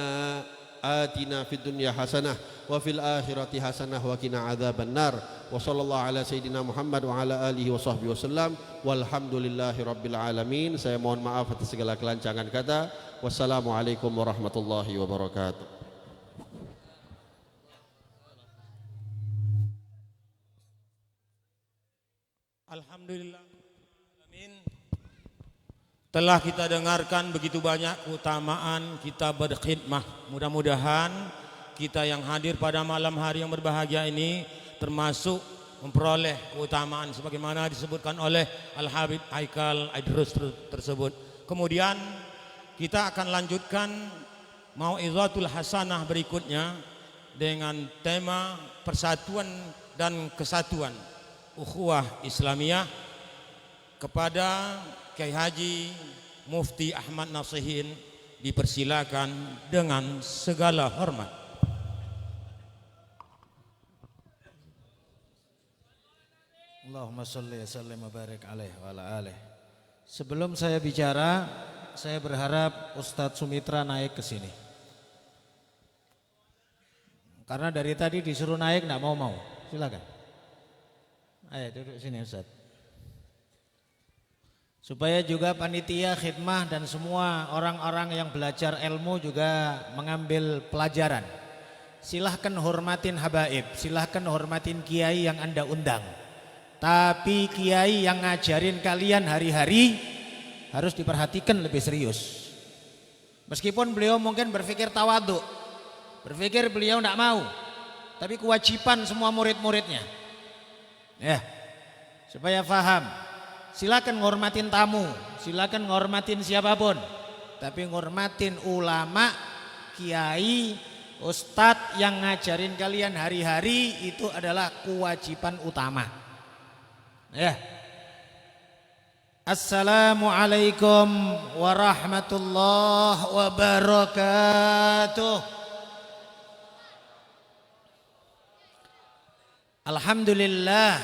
atina fid dunya hasanah wa fil akhirati hasanah wa qina adzabannar. Wa sallallahu ala sayyidina Muhammad wa ala alihi wa sahbihi wasallam. Walhamdulillahi rabbil alamin. Saya mohon maaf atas segala kelancangan kata. Wassalamualaikum warahmatullahi wabarakatuh. Alhamdulillah. Amin. Telah kita dengarkan begitu banyak keutamaan kita berkhidmah. Mudah-mudahan kita yang hadir pada malam hari yang berbahagia ini termasuk memperoleh keutamaan sebagaimana disebutkan oleh Al-Habib Haikal Aidrus tersebut. Kemudian kita akan lanjutkan mau'izatul hasanah berikutnya dengan tema persatuan dan kesatuan ukhuwah Islamiyah kepada Kiai Haji Mufti Ahmad Nasihin. Dipersilakan dengan segala hormat. Allahumma sholli wa sallim wa barik alaihi wa ala alihi. Sebelum saya bicara, saya berharap Ustadz Sumitra naik ke sini. Karena dari tadi disuruh naik enggak mau. Silakan. Ayo duduk sini Ustadz. Supaya juga panitia khidmah dan semua orang-orang yang belajar ilmu juga mengambil pelajaran. Silahkan hormatin habaib, silahkan hormatin kiai yang Anda undang. Tapi kiai yang ngajarin kalian hari-hari harus diperhatikan lebih serius. Meskipun beliau mungkin berpikir tawadhu, berpikir beliau tidak mau, tapi kewajiban semua murid-muridnya. Ya, supaya faham. Silakan ngormatin tamu, silakan ngormatin siapapun, tapi ngormatin ulama, kiai, ustadz yang ngajarin kalian hari-hari itu adalah kewajiban utama. Ya. Assalamualaikum warahmatullahi wabarakatuh. Alhamdulillah.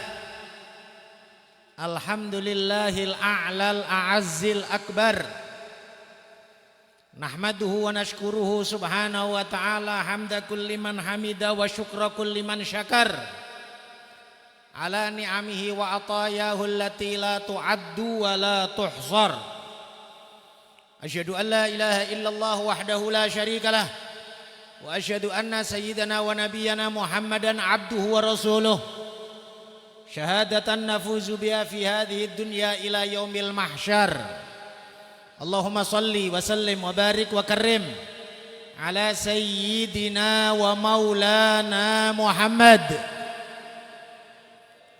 Alhamdulillahil a'lal a'azzil akbar. Nahmaduhu wa nashkuruhu subhanahu wa ta'ala hamda kulli man hamida wa syukra kulli man syakar ala ni'amihi wa atayahu allati la tu'addu wa la tuhsar. Asyhadu an la ilaha illallah wahdahu la syarika lah wa asyhadu anna sayyidana wa nabiyyana Muhammadan abduhu wa rasuluh syahadatan nafuzu biha fi hadhihi dunya ila yaumil mahsyar. Allahumma salli wa sallim wa barik wa karim على سيدنا ومولانا محمد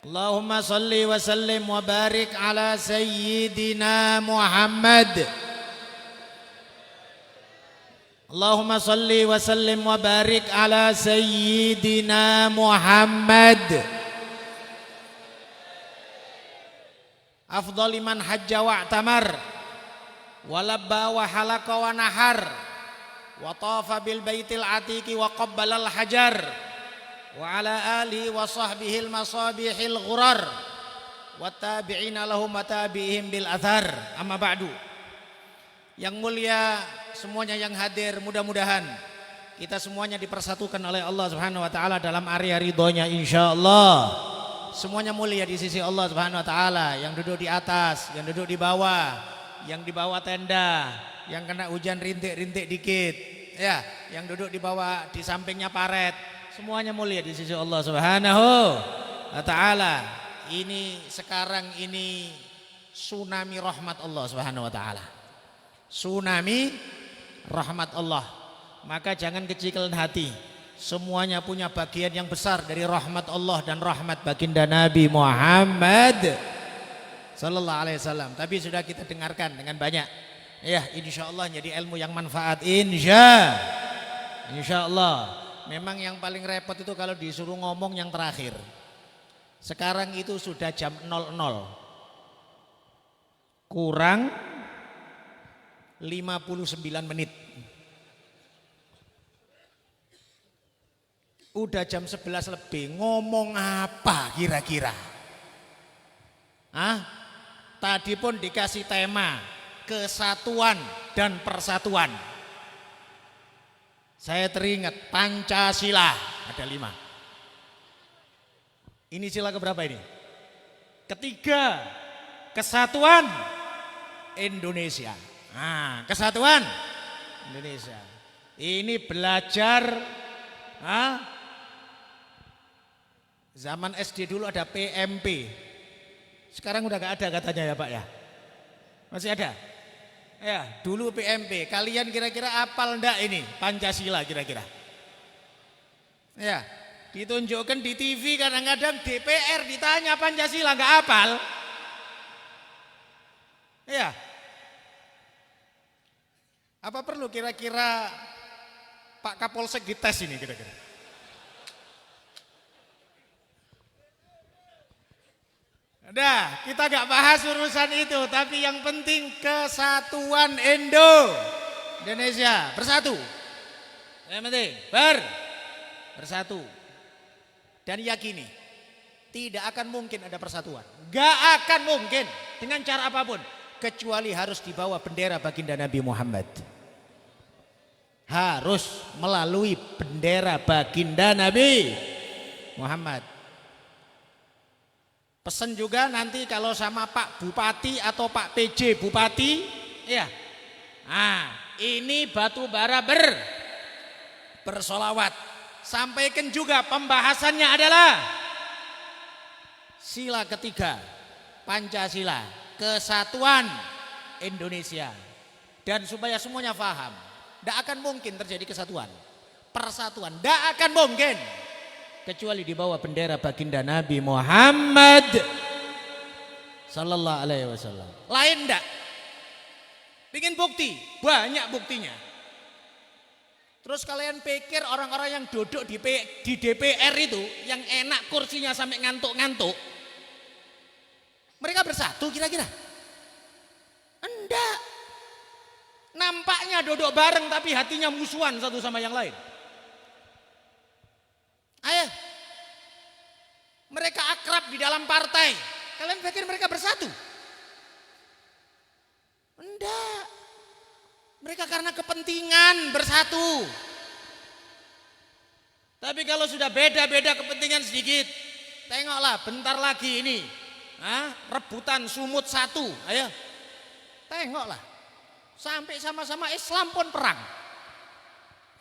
اللهم صل وسلم وبارك على سيدنا محمد اللهم صل وسلم وبارك على سيدنا محمد أفضل من حج واعتمر ولبى وحلق ونحر وطاف بالبيت العتيق وقبل الحجر وعلى آله وصحبه المصابيح الغرر والتابعين لهم وتابعهم بالأثر أما بعد. Yang mulia semuanya yang hadir, mudah-mudahan kita semuanya dipersatukan oleh Allah Subhanahu wa taala dalam area ridhonya insyaallah. Semuanya mulia di sisi Allah Subhanahu wa taala, yang duduk di atas, yang duduk di bawah, yang di bawah tenda, yang kena hujan rintik-rintik dikit, ya, yang duduk di bawah di sampingnya paret, semuanya mulia di sisi Allah Subhanahu wa taala. Ini sekarang ini tsunami rahmat Allah Subhanahu wa taala. Tsunami rahmat Allah. Maka jangan kecilkan hati. Semuanya punya bagian yang besar dari rahmat Allah dan rahmat baginda Nabi Muhammad sallallahu alaihi wasallam. Tapi sudah kita dengarkan dengan banyak. Ya, insyaallah jadi ilmu yang manfaat insyaallah. Memang yang paling repot itu kalau disuruh ngomong yang terakhir. Sekarang itu sudah jam 00. Kurang 59 menit. Udah jam 11 lebih, ngomong apa kira-kira? Tadi pun dikasih tema kesatuan dan persatuan. Saya teringat Pancasila, ada 5. Ini sila keberapa ini? Ketiga, kesatuan Indonesia. Kesatuan Indonesia. Ini belajar zaman SD dulu ada PMP. Sekarang udah gak ada katanya ya Pak ya. Masih ada? Ya, dulu PMP. Kalian kira-kira hafal enggak ini Pancasila kira-kira? Ya, ditunjukkan di TV kadang-kadang DPR ditanya Pancasila enggak hafal. Ya. Apa perlu kira-kira Pak Kapolsek dites ini kira-kira? Udah, kita gak bahas urusan itu, tapi yang penting kesatuan Indonesia bersatu. Yang penting bersatu. Dan yakini tidak akan mungkin ada persatuan. Gak akan mungkin dengan cara apapun kecuali harus dibawa bendera baginda Nabi Muhammad. Harus melalui bendera baginda Nabi Muhammad. Pesan juga nanti kalau sama Pak Bupati atau Pak PJ Bupati, ya. Ini batu bara bersolawat. Sampaikan juga pembahasannya adalah sila ketiga Pancasila, kesatuan Indonesia. Dan supaya semuanya paham, tidak akan mungkin terjadi kesatuan, persatuan, tidak akan mungkin kecuali di bawah bendera baginda Nabi Muhammad sallallahu alaihi wasallam. Lain enggak? Bikin bukti, banyak buktinya. Terus kalian pikir orang-orang yang duduk di DPR itu yang enak kursinya sampai ngantuk-ngantuk, mereka bersatu kira-kira? Enggak. Nampaknya duduk bareng tapi hatinya musuhan satu sama yang lain. Ayo, mereka akrab di dalam partai. Kalian pikir mereka bersatu? Enggak. Mereka karena kepentingan bersatu. Tapi kalau sudah beda-beda kepentingan sedikit, tengoklah bentar lagi ini, rebutan sumut satu. Ayo, tengoklah. Sampai sama-sama Islam pun perang.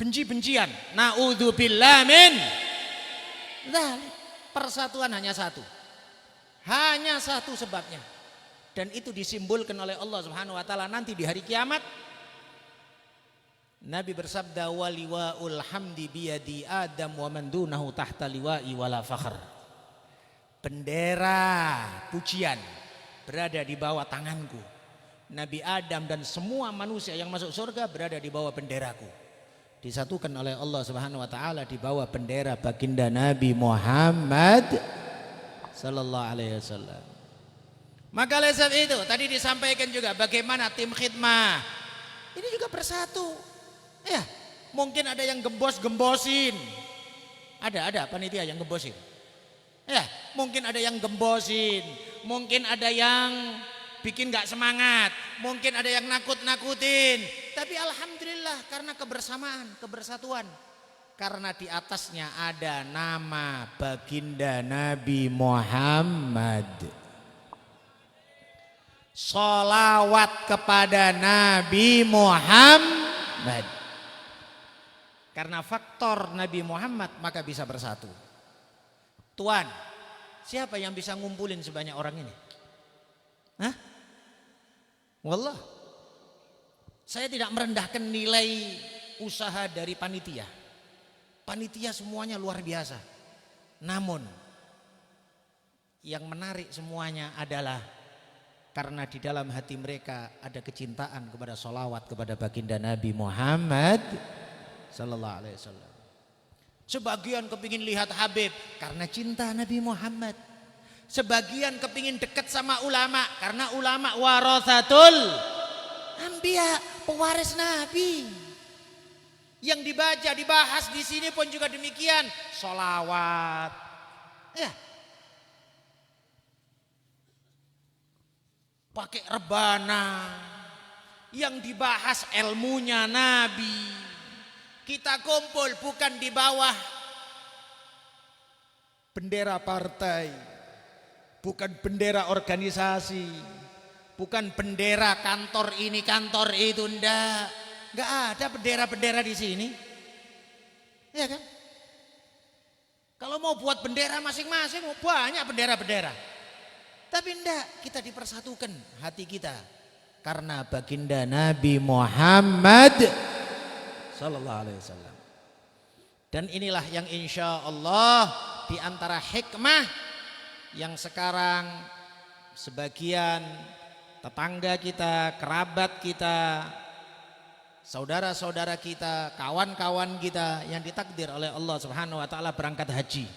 Benci-bencian. Na'udzubillah min. Nah, persatuan hanya satu. Hanya satu sebabnya. Dan itu disimbolkan oleh Allah Subhanahu wa taala nanti di hari kiamat. Nabi bersabda waliwaul hamdi biyadi Adam wa man dunahu tahta liwa'i wala fakhr. Bendera pujian berada di bawah tanganku. Nabi Adam dan semua manusia yang masuk surga berada di bawah benderaku. Disatukan oleh Allah Subhanahu wa taala di bawah bendera baginda Nabi Muhammad sallallahu alaihi wasallam. Maka oleh sebab itu tadi disampaikan juga bagaimana tim khidmah ini juga bersatu. Ya, mungkin ada yang gembos-gembosin. Ada panitia yang gembosin. Ya, mungkin ada yang gembosin, mungkin ada yang bikin gak semangat, mungkin ada yang nakut-nakutin. Tapi alhamdulillah karena kebersamaan, kebersatuan. Karena di atasnya ada nama baginda Nabi Muhammad. Sholawat kepada Nabi Muhammad. Karena faktor Nabi Muhammad maka bisa bersatu. Tuan, siapa yang bisa ngumpulin sebanyak orang ini? Hah? Wallah, saya tidak merendahkan nilai usaha dari panitia. Panitia semuanya luar biasa. Namun yang menarik semuanya adalah karena di dalam hati mereka ada kecintaan kepada sholawat kepada baginda Nabi Muhammad sallallahu alaihi wasallam. Sebagian kepingin lihat Habib karena cinta Nabi Muhammad. Sebagian kepingin dekat sama ulama karena ulama warasatul anbiya, pewaris Nabi. Yang dibaca, dibahas di sini pun juga demikian, sholawat. Ya. Pakai rebana. Yang dibahas ilmunya Nabi. Kita kumpul bukan di bawah bendera partai, bukan bendera organisasi, bukan bendera kantor ini kantor itu, enggak ada bendera-bendera di sini, ya kan? Kalau mau buat bendera masing-masing, banyak bendera-bendera, tapi enggak, kita dipersatukan hati kita karena baginda Nabi Muhammad sallallahu alaihi wasallam. Dan inilah yang insya Allah di antara hikmah yang sekarang sebagian tetangga kita, kerabat kita, saudara-saudara kita, kawan-kawan kita yang ditakdir oleh Allah Subhanahu wa taala berangkat haji.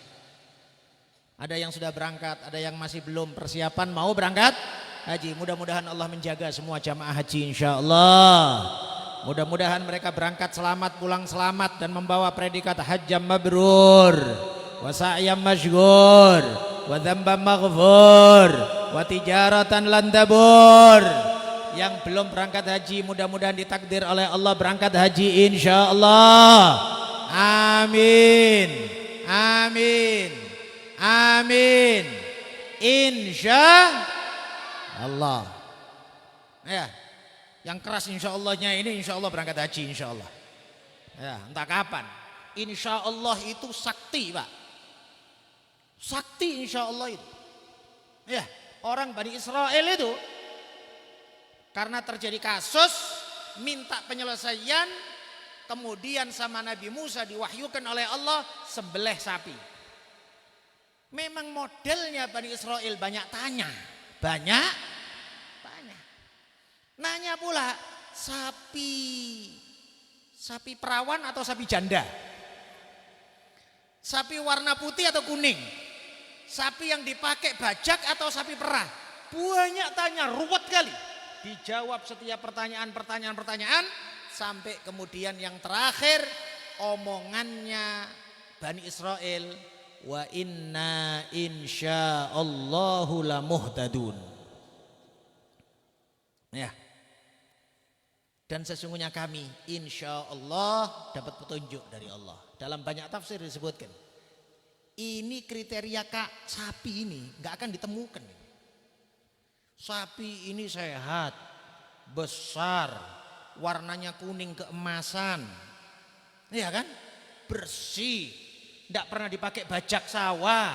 Ada yang sudah berangkat, ada yang masih belum persiapan mau berangkat haji. Mudah-mudahan Allah menjaga semua jamaah haji insya Allah. Mudah-mudahan mereka berangkat selamat, pulang selamat dan membawa predikat hajjam mabrur wa sa'yam masyghur wa dzambam maghfur wa tijaratan lan tabur. Yang belum berangkat haji mudah-mudahan ditakdir oleh Allah berangkat haji insyaallah. Amin. Amin. Amin. Insyaallah. Ya. Yang keras insya'Allahnya ini insya'Allah berangkat haji insya'Allah. Ya, entah kapan. Insya'Allah itu sakti, Pak. Sakti insya'Allah itu. Ya, orang Bani Israel itu karena terjadi kasus minta penyelesaian, kemudian sama Nabi Musa diwahyukan oleh Allah sembelih sapi. Memang modelnya Bani Israel banyak tanya, banyak nanya pula, sapi perawan atau sapi janda? Sapi warna putih atau kuning? Sapi yang dipakai bajak atau sapi perah? Banyak tanya, ruwet kali. Dijawab setiap pertanyaan sampai kemudian yang terakhir omongannya Bani Israel, wa inna insyaallahu lamuhtadun. Ya. Dan sesungguhnya kami insya Allah dapat petunjuk dari Allah. Dalam banyak tafsir disebutkan. Ini kriteria kak sapi ini gak akan ditemukan. Sapi ini sehat, besar, warnanya kuning keemasan. Iya kan? Bersih, gak pernah dipakai bajak sawah.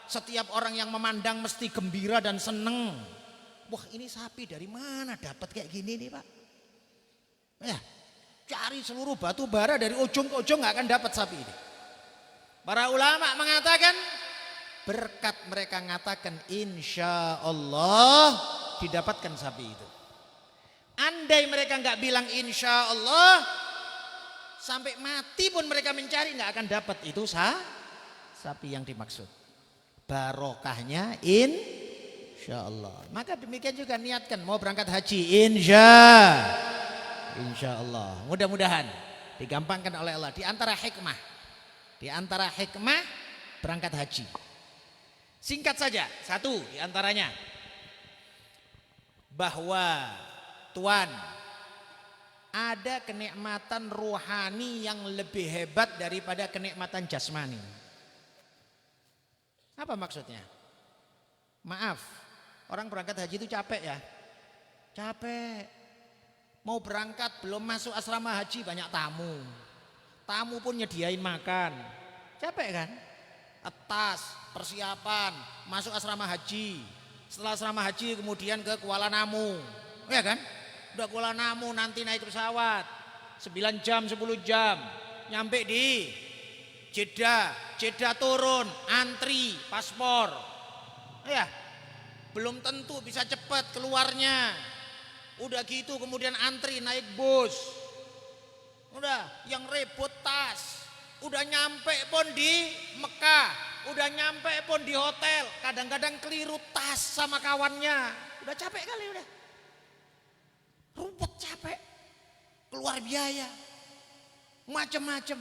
Setiap orang yang memandang mesti gembira dan seneng. Wah ini sapi dari mana dapat kayak gini nih Pak? Ya, Cari seluruh batu bara dari ujung ke ujung nggak akan dapat sapi ini. Para ulama mengatakan berkat mereka mengatakan insya Allah didapatkan sapi itu. Andai mereka nggak bilang insya Allah, sampai mati pun mereka mencari nggak akan dapat itu sapi yang dimaksud. Barokahnya insya Allah. Maka demikian juga niatkan mau berangkat haji insya Allah. Mudah-mudahan digampangkan oleh Allah. Di antara hikmah berangkat haji. Singkat saja, satu di antaranya bahwa Tuhan ada kenikmatan rohani yang lebih hebat daripada kenikmatan jasmani. Apa maksudnya? Maaf, orang berangkat haji itu capek ya. Capek. Mau berangkat belum masuk asrama haji banyak tamu. Tamu pun nyediain makan. Capek kan? Atas persiapan masuk asrama haji. Setelah asrama haji kemudian ke Kuala Namu. Ya kan? Udah Kuala Namu nanti naik pesawat 9 jam 10 jam nyampe di Jeddah turun antri paspor. Ya. Belum tentu bisa cepat keluarnya. Udah gitu kemudian antri naik bus. Udah yang repot tas. Udah nyampe pun di Mekah, udah nyampe pun di hotel, kadang-kadang keliru tas sama kawannya. Udah capek kali udah. Rumput capek. Keluar biaya. Macem-macem.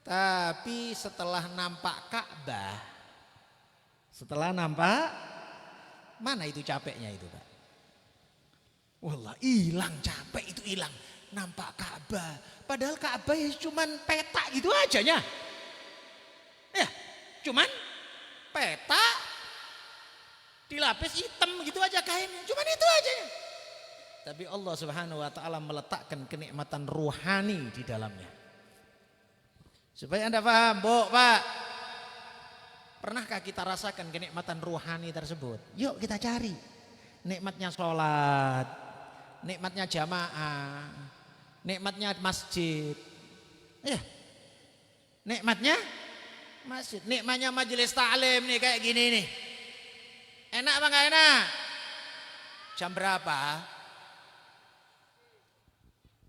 Tapi setelah nampak Ka'bah, mana itu capeknya itu, Pak? Wallah hilang capek itu hilang. Nampak Ka'bah. Padahal Ka'bah ya cuman peta gitu ajanya. Ya, cuman peta dilapis hitam gitu aja kainnya. Cuman itu aja. Tapi Allah Subhanahu wa taala meletakkan kenikmatan ruhani di dalamnya. Supaya Anda paham, Bu, Pak. Pernahkah kita rasakan kenikmatan ruhani tersebut? Yuk kita cari. Nikmatnya sholat, nikmatnya jamaah, nikmatnya masjid. Ya. Nikmatnya masjid, nikmatnya majelis ta'lim nih kayak gini nih. Enak apa enggak enak? Jam berapa?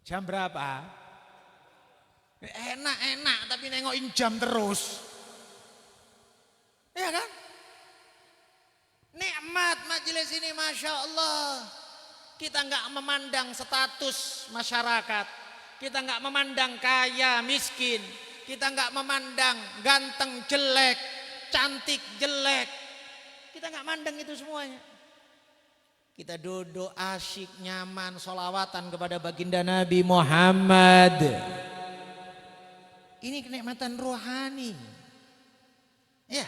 Jam berapa? Enak tapi nengokin jam terus. Ya kan? Nikmat majelis ini Masya Allah. Kita enggak memandang status masyarakat. Kita enggak memandang kaya, miskin. Kita enggak memandang ganteng, jelek, cantik, jelek. Kita enggak mandang itu semuanya. Kita duduk asyik, nyaman, sholawatan kepada baginda Nabi Muhammad. Ini kenikmatan rohani. Ya,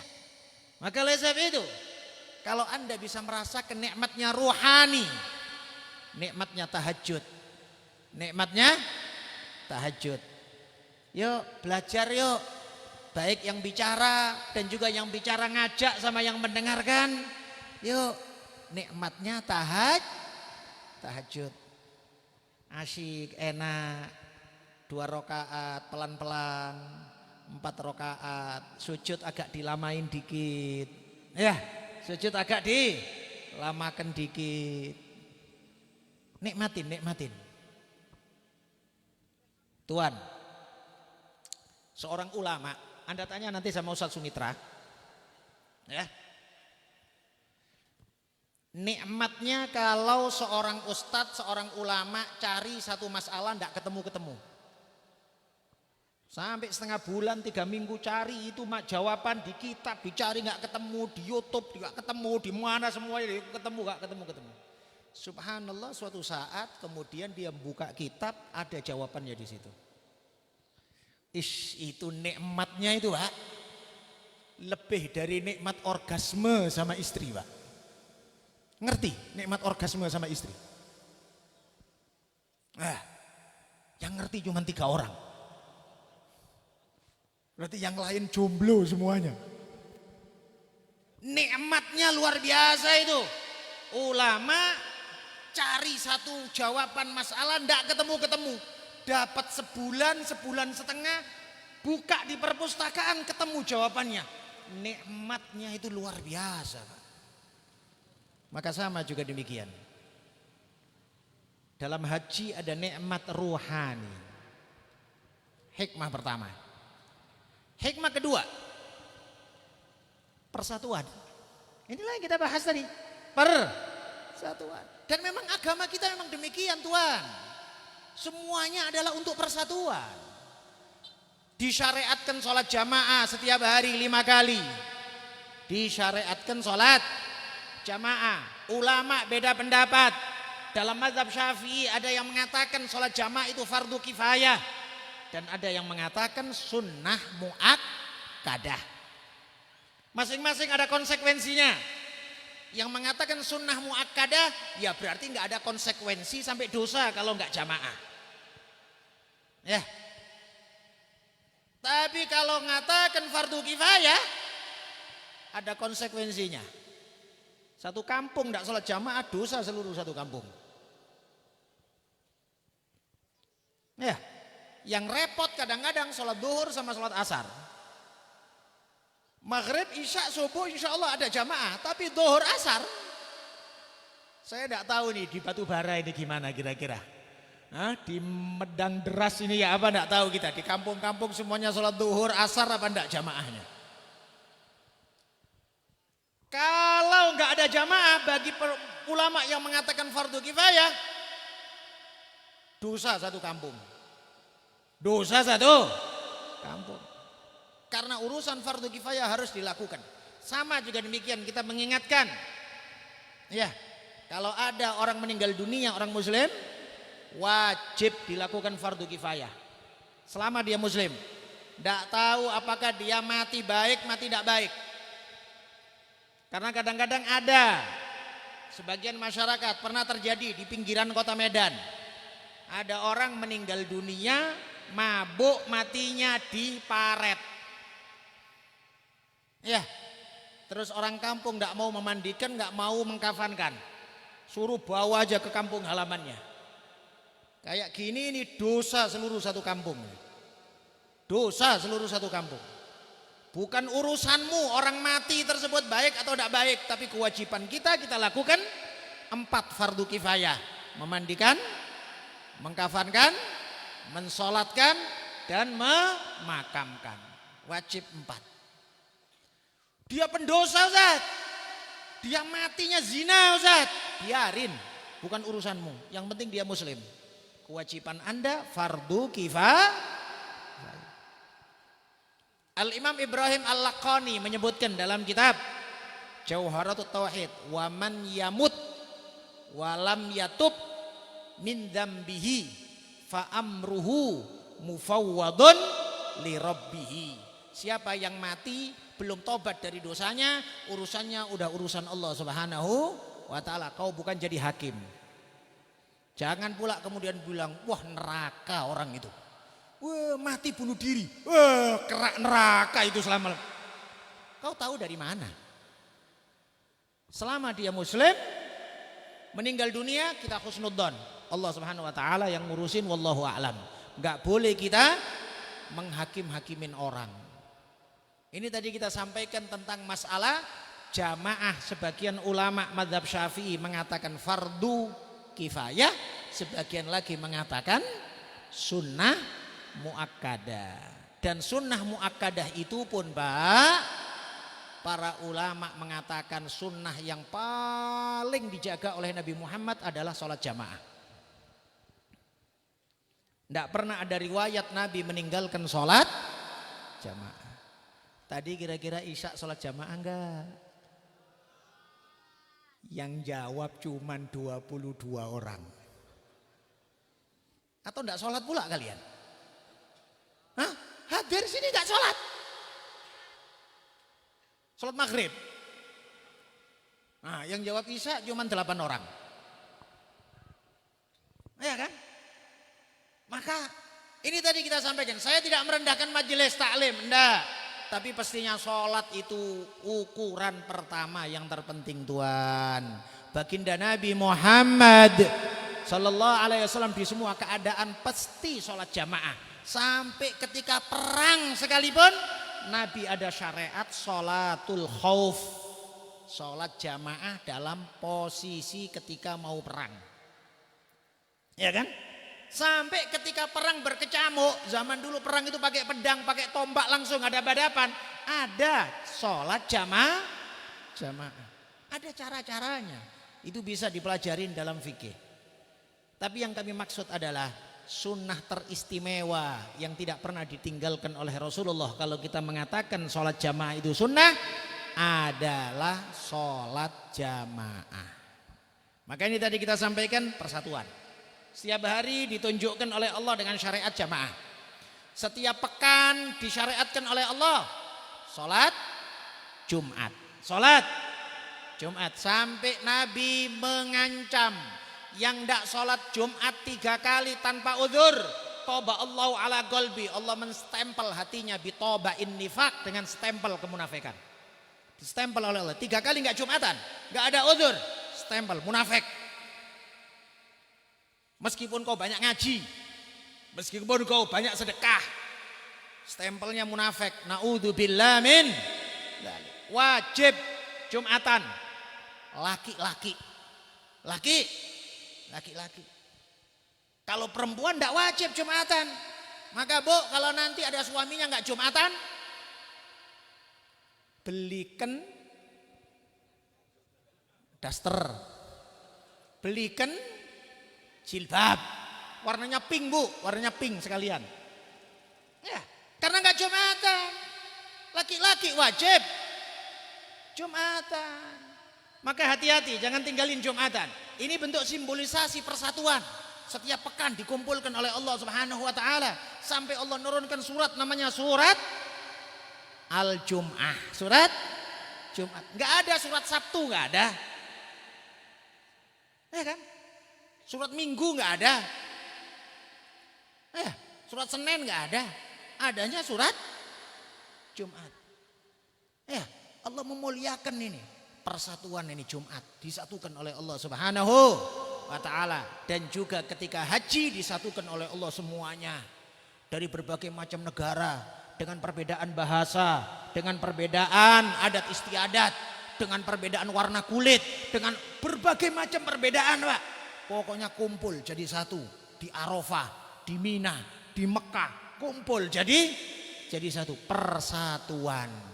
maka oleh sebab itu, kalau Anda bisa merasakan nikmatnya rohani, nikmatnya tahajud, nikmatnya tahajud. Yuk belajar yuk, baik yang bicara dan juga yang bicara ngajak sama yang mendengarkan. Yuk nikmatnya tahajud. Asyik, enak. 2 rakaat pelan-pelan, 4 rakaat, sujud agak dilamain dikit. Ya, sujud agak dilamakan dikit. Nikmatin. Tuan, seorang ulama, Anda tanya nanti sama Ustadz Sumitra. Ya. Nikmatnya kalau seorang ustadz, seorang ulama cari satu masalah enggak ketemu-ketemu. Sampai setengah bulan, 3 minggu cari itu jawaban di kitab, dicari nggak ketemu, di YouTube nggak ketemu, di mana semuanya nggak ketemu. Subhanallah, suatu saat kemudian dia buka kitab, ada jawabannya di situ. Itu nikmatnya itu, Pak. Lebih dari nikmat orgasme sama istri, Pak. Ngerti nikmat orgasme sama istri? Yang ngerti cuma 3 orang. Berarti yang lain jomblo semuanya. Nikmatnya luar biasa itu. Ulama cari satu jawaban masalah ndak ketemu-ketemu. dapat sebulan, sebulan setengah, buka di perpustakaan ketemu jawabannya. Nikmatnya itu luar biasa, Pak. Maka sama juga demikian. Dalam haji ada nikmat ruhani. Hikmah pertama. Hikmah kedua, persatuan. Inilah yang kita bahas tadi, persatuan. Dan memang agama kita memang demikian, Tuhan. Semuanya adalah untuk persatuan. Disyariatkan sholat jamaah setiap hari 5 kali. Disyariatkan sholat jamaah. Ulama beda pendapat. Dalam mazhab Syafi'i ada yang mengatakan sholat jamaah itu fardu kifayah. Dan ada yang mengatakan sunnah muakkadah. Masing-masing ada konsekuensinya. Yang mengatakan sunnah muakkadah, ya berarti nggak ada konsekuensi sampai dosa kalau nggak jamaah. Ya. Tapi kalau mengatakan fardu kifayah, ada konsekuensinya. Satu kampung nggak sholat jamaah, dosa seluruh satu kampung. Ya. Yang repot kadang-kadang sholat duhur sama sholat asar. Maghrib, isya, subuh insya Allah ada jamaah. Tapi duhur asar, saya tidak tahu nih di Batubara ini gimana kira-kira. Di Medang Deras ini ya apa tidak tahu kita. Di kampung-kampung semuanya sholat duhur asar apa tidak jamaahnya. Kalau nggak ada jamaah bagi ulama yang mengatakan fardu kifayah, dosa satu kampung. Dosa satu kampung. Karena urusan fardu kifayah harus dilakukan. Sama juga demikian kita mengingatkan. Ya, kalau ada orang meninggal dunia, orang muslim, wajib dilakukan fardu kifayah. Selama dia muslim. Tidak tahu apakah dia mati baik, mati tidak baik. Karena kadang-kadang ada sebagian masyarakat pernah terjadi di pinggiran kota Medan. Ada orang meninggal dunia, mabuk matinya di paret. Ya, terus orang kampung tidak mau memandikan, tidak mau mengkafankan. Suruh bawa aja ke kampung halamannya. Kayak gini ini dosa seluruh satu kampung. Dosa seluruh satu kampung. Bukan urusanmu orang mati tersebut baik atau tidak baik. Tapi kewajiban kita lakukan 4 fardu kifayah. Memandikan, mengkafankan, mensolatkan, dan memakamkan. Wajib 4. Dia pendosa Ustaz. Dia matinya zina Ustaz. Biarin, bukan urusanmu. Yang penting dia muslim. Kewajiban Anda fardu kifayah. Al-Imam Ibrahim Al-Laqani menyebutkan dalam kitab Jauharatut Tauhid, wa man yamut wa lam yatub min dzambihi fa amruhu mufawwadun li rabbih. Siapa yang mati belum tobat dari dosanya, urusannya udah urusan Allah Subhanahu wa taala. Kau bukan jadi hakim. Jangan pula kemudian bilang, wah neraka orang itu. Wah mati bunuh diri. Wah kerak neraka itu selama. Kau tahu dari mana? Selama dia muslim, meninggal dunia kita husnudzon. Allah Subhanahu wa taala yang ngurusin, wallahu a'lam. Enggak boleh kita menghakim-hakimin orang. Ini tadi kita sampaikan tentang masalah jamaah. Sebagian ulama mazhab Syafi'i mengatakan fardu kifayah, sebagian lagi mengatakan sunnah muakkadah. Dan sunnah muakkadah itu pun Pak, para ulama mengatakan sunnah yang paling dijaga oleh Nabi Muhammad adalah sholat jamaah. Tidak pernah ada riwayat Nabi meninggalkan sholat jamaah. Tadi kira-kira Isya sholat jamaah enggak? Yang jawab cuman 22 orang. Atau enggak sholat pula kalian? Hah? Hadir sini enggak sholat? Sholat maghrib. Nah yang jawab Isya cuman 8 orang. Ya kan? Maka ini tadi kita sampaikan. Saya tidak merendahkan majelis taklim, enggak. Tapi pastinya sholat itu ukuran pertama yang terpenting Tuhan. Baginda Nabi Muhammad Sallallahu Alaihi Wasallam di semua keadaan pasti sholat jamaah. Sampai ketika perang sekalipun Nabi ada syariat sholatul khauf, sholat jamaah dalam posisi ketika mau perang. Ya kan? Sampai ketika perang berkecamuk, zaman dulu perang itu pakai pedang, pakai tombak langsung ada hadapan, ada sholat jamaah. Ada cara-caranya. Itu bisa dipelajarin dalam fikih. Tapi yang kami maksud adalah sunnah teristimewa yang tidak pernah ditinggalkan oleh Rasulullah. Kalau kita mengatakan sholat jamaah itu sunnah, adalah sholat jamaah. Maka ini tadi kita sampaikan persatuan. Setiap hari ditunjukkan oleh Allah dengan syariat jamaah. Setiap pekan disyariatkan oleh Allah sholat Jumat. Sholat Jumat sampai Nabi mengancam yang tidak sholat Jumat 3 kali tanpa uzur, toba Allah ala qalbi, Allah menstempel hatinya bitobain nifaq, dengan stempel kemunafikan. Stempel oleh Allah 3 kali nggak Jumatan, nggak ada uzur, stempel munafik. Meskipun kau banyak ngaji, meskipun kau banyak sedekah, stempelnya munafik. Naudzubillah min dzalik. Wajib Jumatan laki-laki. Kalau perempuan tidak wajib Jumatan. Maka Bu, kalau nanti ada suaminya nggak Jumatan, belikan daster, belikan jilbab, warnanya pink Bu, warnanya pink sekalian. Ya, karena nggak Jumatan, laki-laki wajib Jumatan. Maka hati-hati, jangan tinggalin Jumatan. Ini bentuk simbolisasi persatuan. Setiap pekan dikumpulkan oleh Allah Subhanahu wa taala sampai Allah nurunkan surat namanya surat Al-Jum'ah. Surat Jumat. Enggak ada surat Sabtu, enggak ada. Ya kan? Surat Minggu enggak ada. Surat Senin enggak ada. Adanya surat Jumat. Ya, Allah memuliakan ini. Persatuan ini Jumat disatukan oleh Allah Subhanahu wa taala, dan juga ketika haji disatukan oleh Allah semuanya dari berbagai macam negara dengan perbedaan bahasa, dengan perbedaan adat istiadat, dengan perbedaan warna kulit, dengan berbagai macam perbedaan, Pak. Pokoknya kumpul jadi satu di Arafah, di Mina, di Mekah, kumpul jadi satu, persatuan.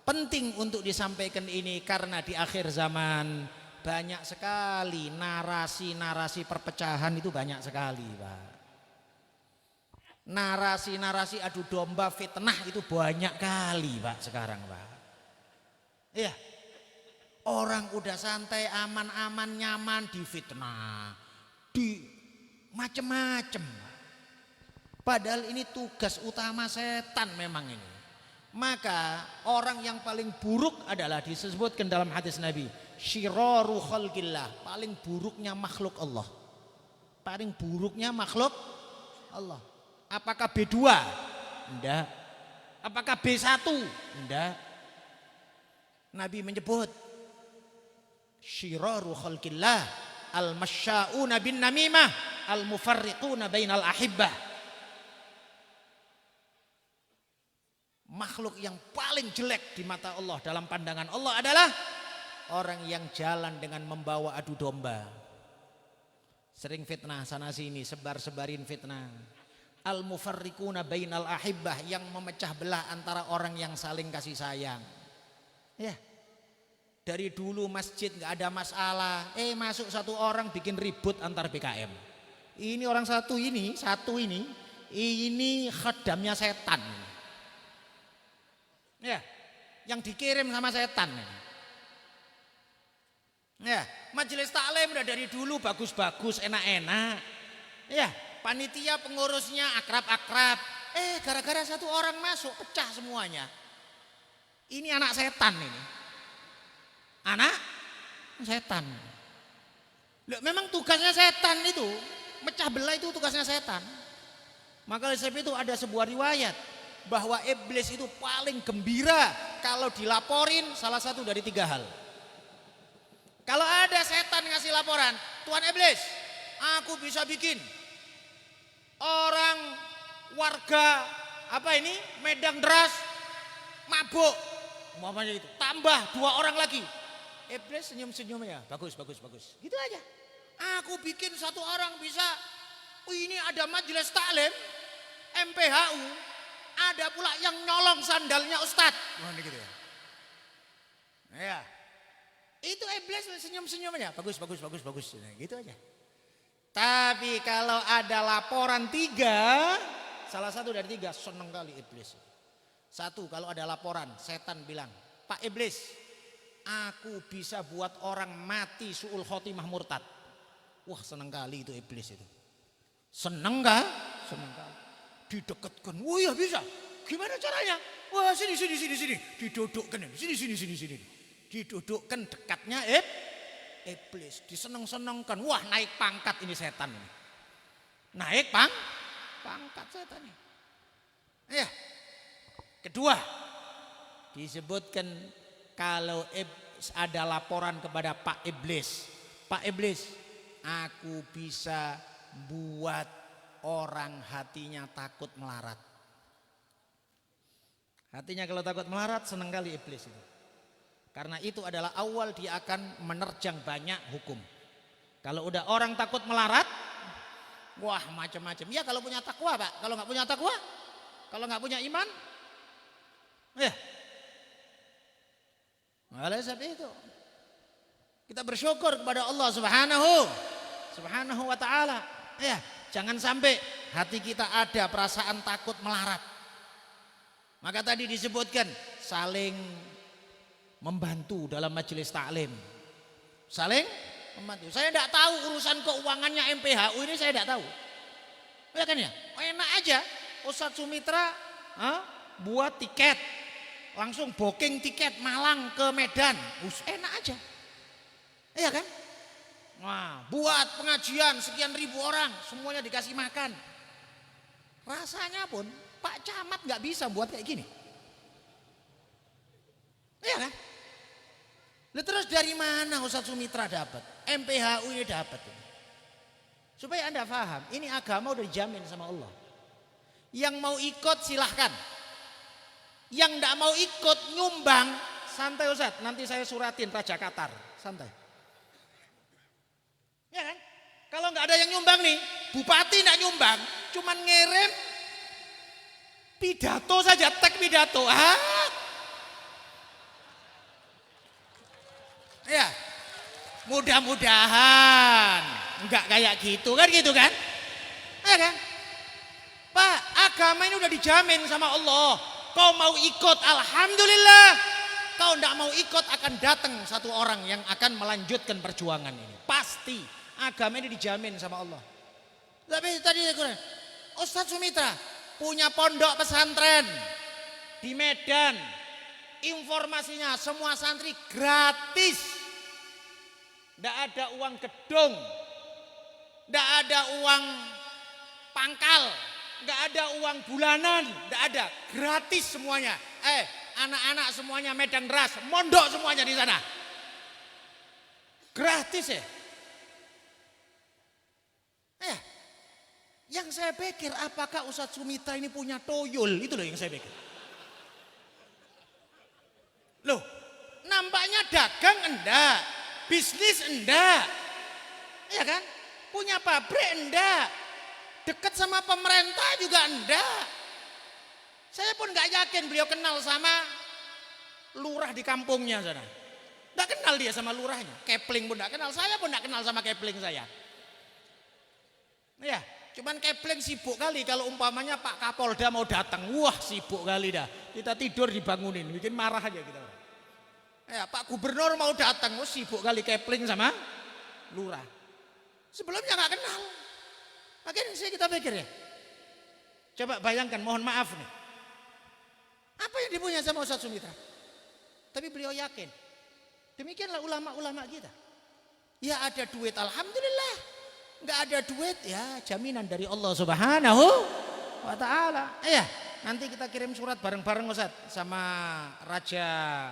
Penting untuk disampaikan ini karena di akhir zaman banyak sekali narasi-narasi perpecahan, itu banyak sekali, Pak. Narasi-narasi adu domba fitnah itu banyak kali, Pak, sekarang, Pak. Iya. Orang udah santai, aman-aman, nyaman, difitnah, di macem-macem. Padahal ini tugas utama setan memang ini. Maka orang yang paling buruk adalah disebutkan dalam hadis Nabi, syiraru khalqillah, paling buruknya makhluk Allah. Paling buruknya makhluk Allah. Apakah B2? Enggak. Apakah B1? Enggak. Nabi menyebut syiraru khalqillah al-masya'una bin namimah al-mufarriquna bainal ahibbah. Makhluk yang paling jelek di mata Allah, dalam pandangan Allah, adalah orang yang jalan dengan membawa adu domba. Sering fitnah sana sini, sebar-sebarin fitnah. Al-mufarriquna bainal ahibbah, yang memecah belah antara orang yang saling kasih sayang. Ya. Dari dulu masjid nggak ada masalah, masuk satu orang bikin ribut antar BKM. Ini orang satu ini khadamnya setan. Ya, yang dikirim sama setan. Ya, majelis taklim udah dari dulu bagus-bagus, enak-enak. Ya, panitia pengurusnya akrab-akrab. Gara-gara satu orang masuk pecah semuanya. Ini anak setan ini. Anak setan. Loh, memang tugasnya setan itu, mecah belah itu tugasnya setan. Maka oleh sebab itu ada sebuah riwayat bahwa iblis itu paling gembira kalau dilaporin salah satu dari 3 hal. Kalau ada setan ngasih laporan, Tuan Iblis, aku bisa bikin orang warga Medang Deras mabuk, umpamanya gitu. Tambah 2 orang lagi. Iblis senyum-senyum ya, bagus. Gitu aja. Aku bikin 1 orang bisa. Ini ada majelis taklim MPHU, ada pula yang nyolong sandalnya Ustadz. Gitu ya. Ya. Itu iblis senyum-senyum aja, bagus. Nah, gitu aja. Tapi kalau ada laporan 3, salah satu dari 3 seneng kali iblis. 1, kalau ada laporan, setan bilang, Pak Iblis, aku bisa buat orang mati su'ul khotimah murtad. Wah, seneng kali itu iblis itu. Seneng gak? Seneng kali. Didekatkan, oh iya bisa. Gimana caranya? Wah, sini. Didudukkan, sini. Didudukkan dekatnya iblis. Diseneng-senengkan. Wah, naik pangkat ini setan ini. Naik pangkat setan ini. Ya. Kedua, disebutkan kalau ada laporan kepada Pak Iblis. Pak Iblis, aku bisa buat orang hatinya takut melarat. Hatinya kalau takut melarat senang kali iblis itu. Karena itu adalah awal dia akan menerjang banyak hukum. Kalau udah orang takut melarat, wah macam-macam. Ya kalau punya takwa Pak, kalau nggak punya takwa, kalau nggak punya iman, ya. Oleh sebab itu kita bersyukur kepada Allah Subhanahu wa ta'ala. Ya, jangan sampai hati kita ada perasaan takut melarat. Maka tadi disebutkan saling membantu dalam majelis taklim. Saling membantu. Saya tidak tahu urusan keuangannya MPHU ini, saya tidak tahu. Ya kan ya? Enak aja Ustadz Sumitra buat tiket, langsung booking tiket Malang ke Medan. Enak aja. Iya kan? Wah, buat pengajian sekian ribu orang, semuanya dikasih makan. Rasanya pun Pak Camat nggak bisa buat kayak gini. Iya kan? Lalu terus dari mana Ustadz Sumitra dapat? MPHU ini dapat. Supaya Anda paham, ini agama udah dijamin sama Allah. Yang mau ikut silahkan. Yang nggak mau ikut nyumbang, santai Ustadz. Nanti saya suratin Raja Qatar, santai. Ya kan? Kalau nggak ada yang nyumbang nih, bupati nggak nyumbang, cuman ngirim pidato saja, tag pidato. Ya, mudah-mudahan nggak kayak gitu kan? Ya kan? Pak, agama ini udah dijamin sama Allah. Kau mau ikut, alhamdulillah. Kau nggak mau ikut, akan datang satu orang yang akan melanjutkan perjuangan ini. Pasti. Agama ini dijamin sama Allah. Tapi tadi Ustadz Sumitra punya pondok pesantren di Medan. Informasinya semua santri gratis. Tidak ada uang gedung, tidak ada uang pangkal, tidak ada uang bulanan, tidak ada, gratis semuanya. Anak-anak semuanya Medan Deras, mondok semuanya di sana. Gratis ya. Yang saya pikir apakah Ustadz Sumitra ini punya toyol, itu loh yang saya pikir. Loh, nampaknya dagang enggak, bisnis enggak, ya kan? Punya pabrik enggak, dekat sama pemerintah juga enggak. Saya pun nggak yakin beliau kenal sama lurah di kampungnya sana. Nggak kenal dia sama lurahnya. Kepling pun nggak kenal, saya pun nggak kenal sama Kepling saya. Ya, cuman Kepling sibuk kali kalau umpamanya Pak Kapolda mau datang, wah sibuk kali dah. Kita tidur dibangunin, bikin marah aja kita. Ya, Pak Gubernur mau datang, wah sibuk kali Kepling sama lurah. Sebelumnya nggak kenal. Makanya kita pikir ya. Coba bayangkan, mohon maaf nih. Apa yang dipunya sama Ustadz Sumitra? Tapi beliau yakin. Demikianlah ulama-ulama kita. Ya ada duit, alhamdulillah. Nggak ada duit, ya jaminan dari Allah Subhanahu wa ta'ala. Nanti kita kirim surat bareng-bareng Ustadz sama Raja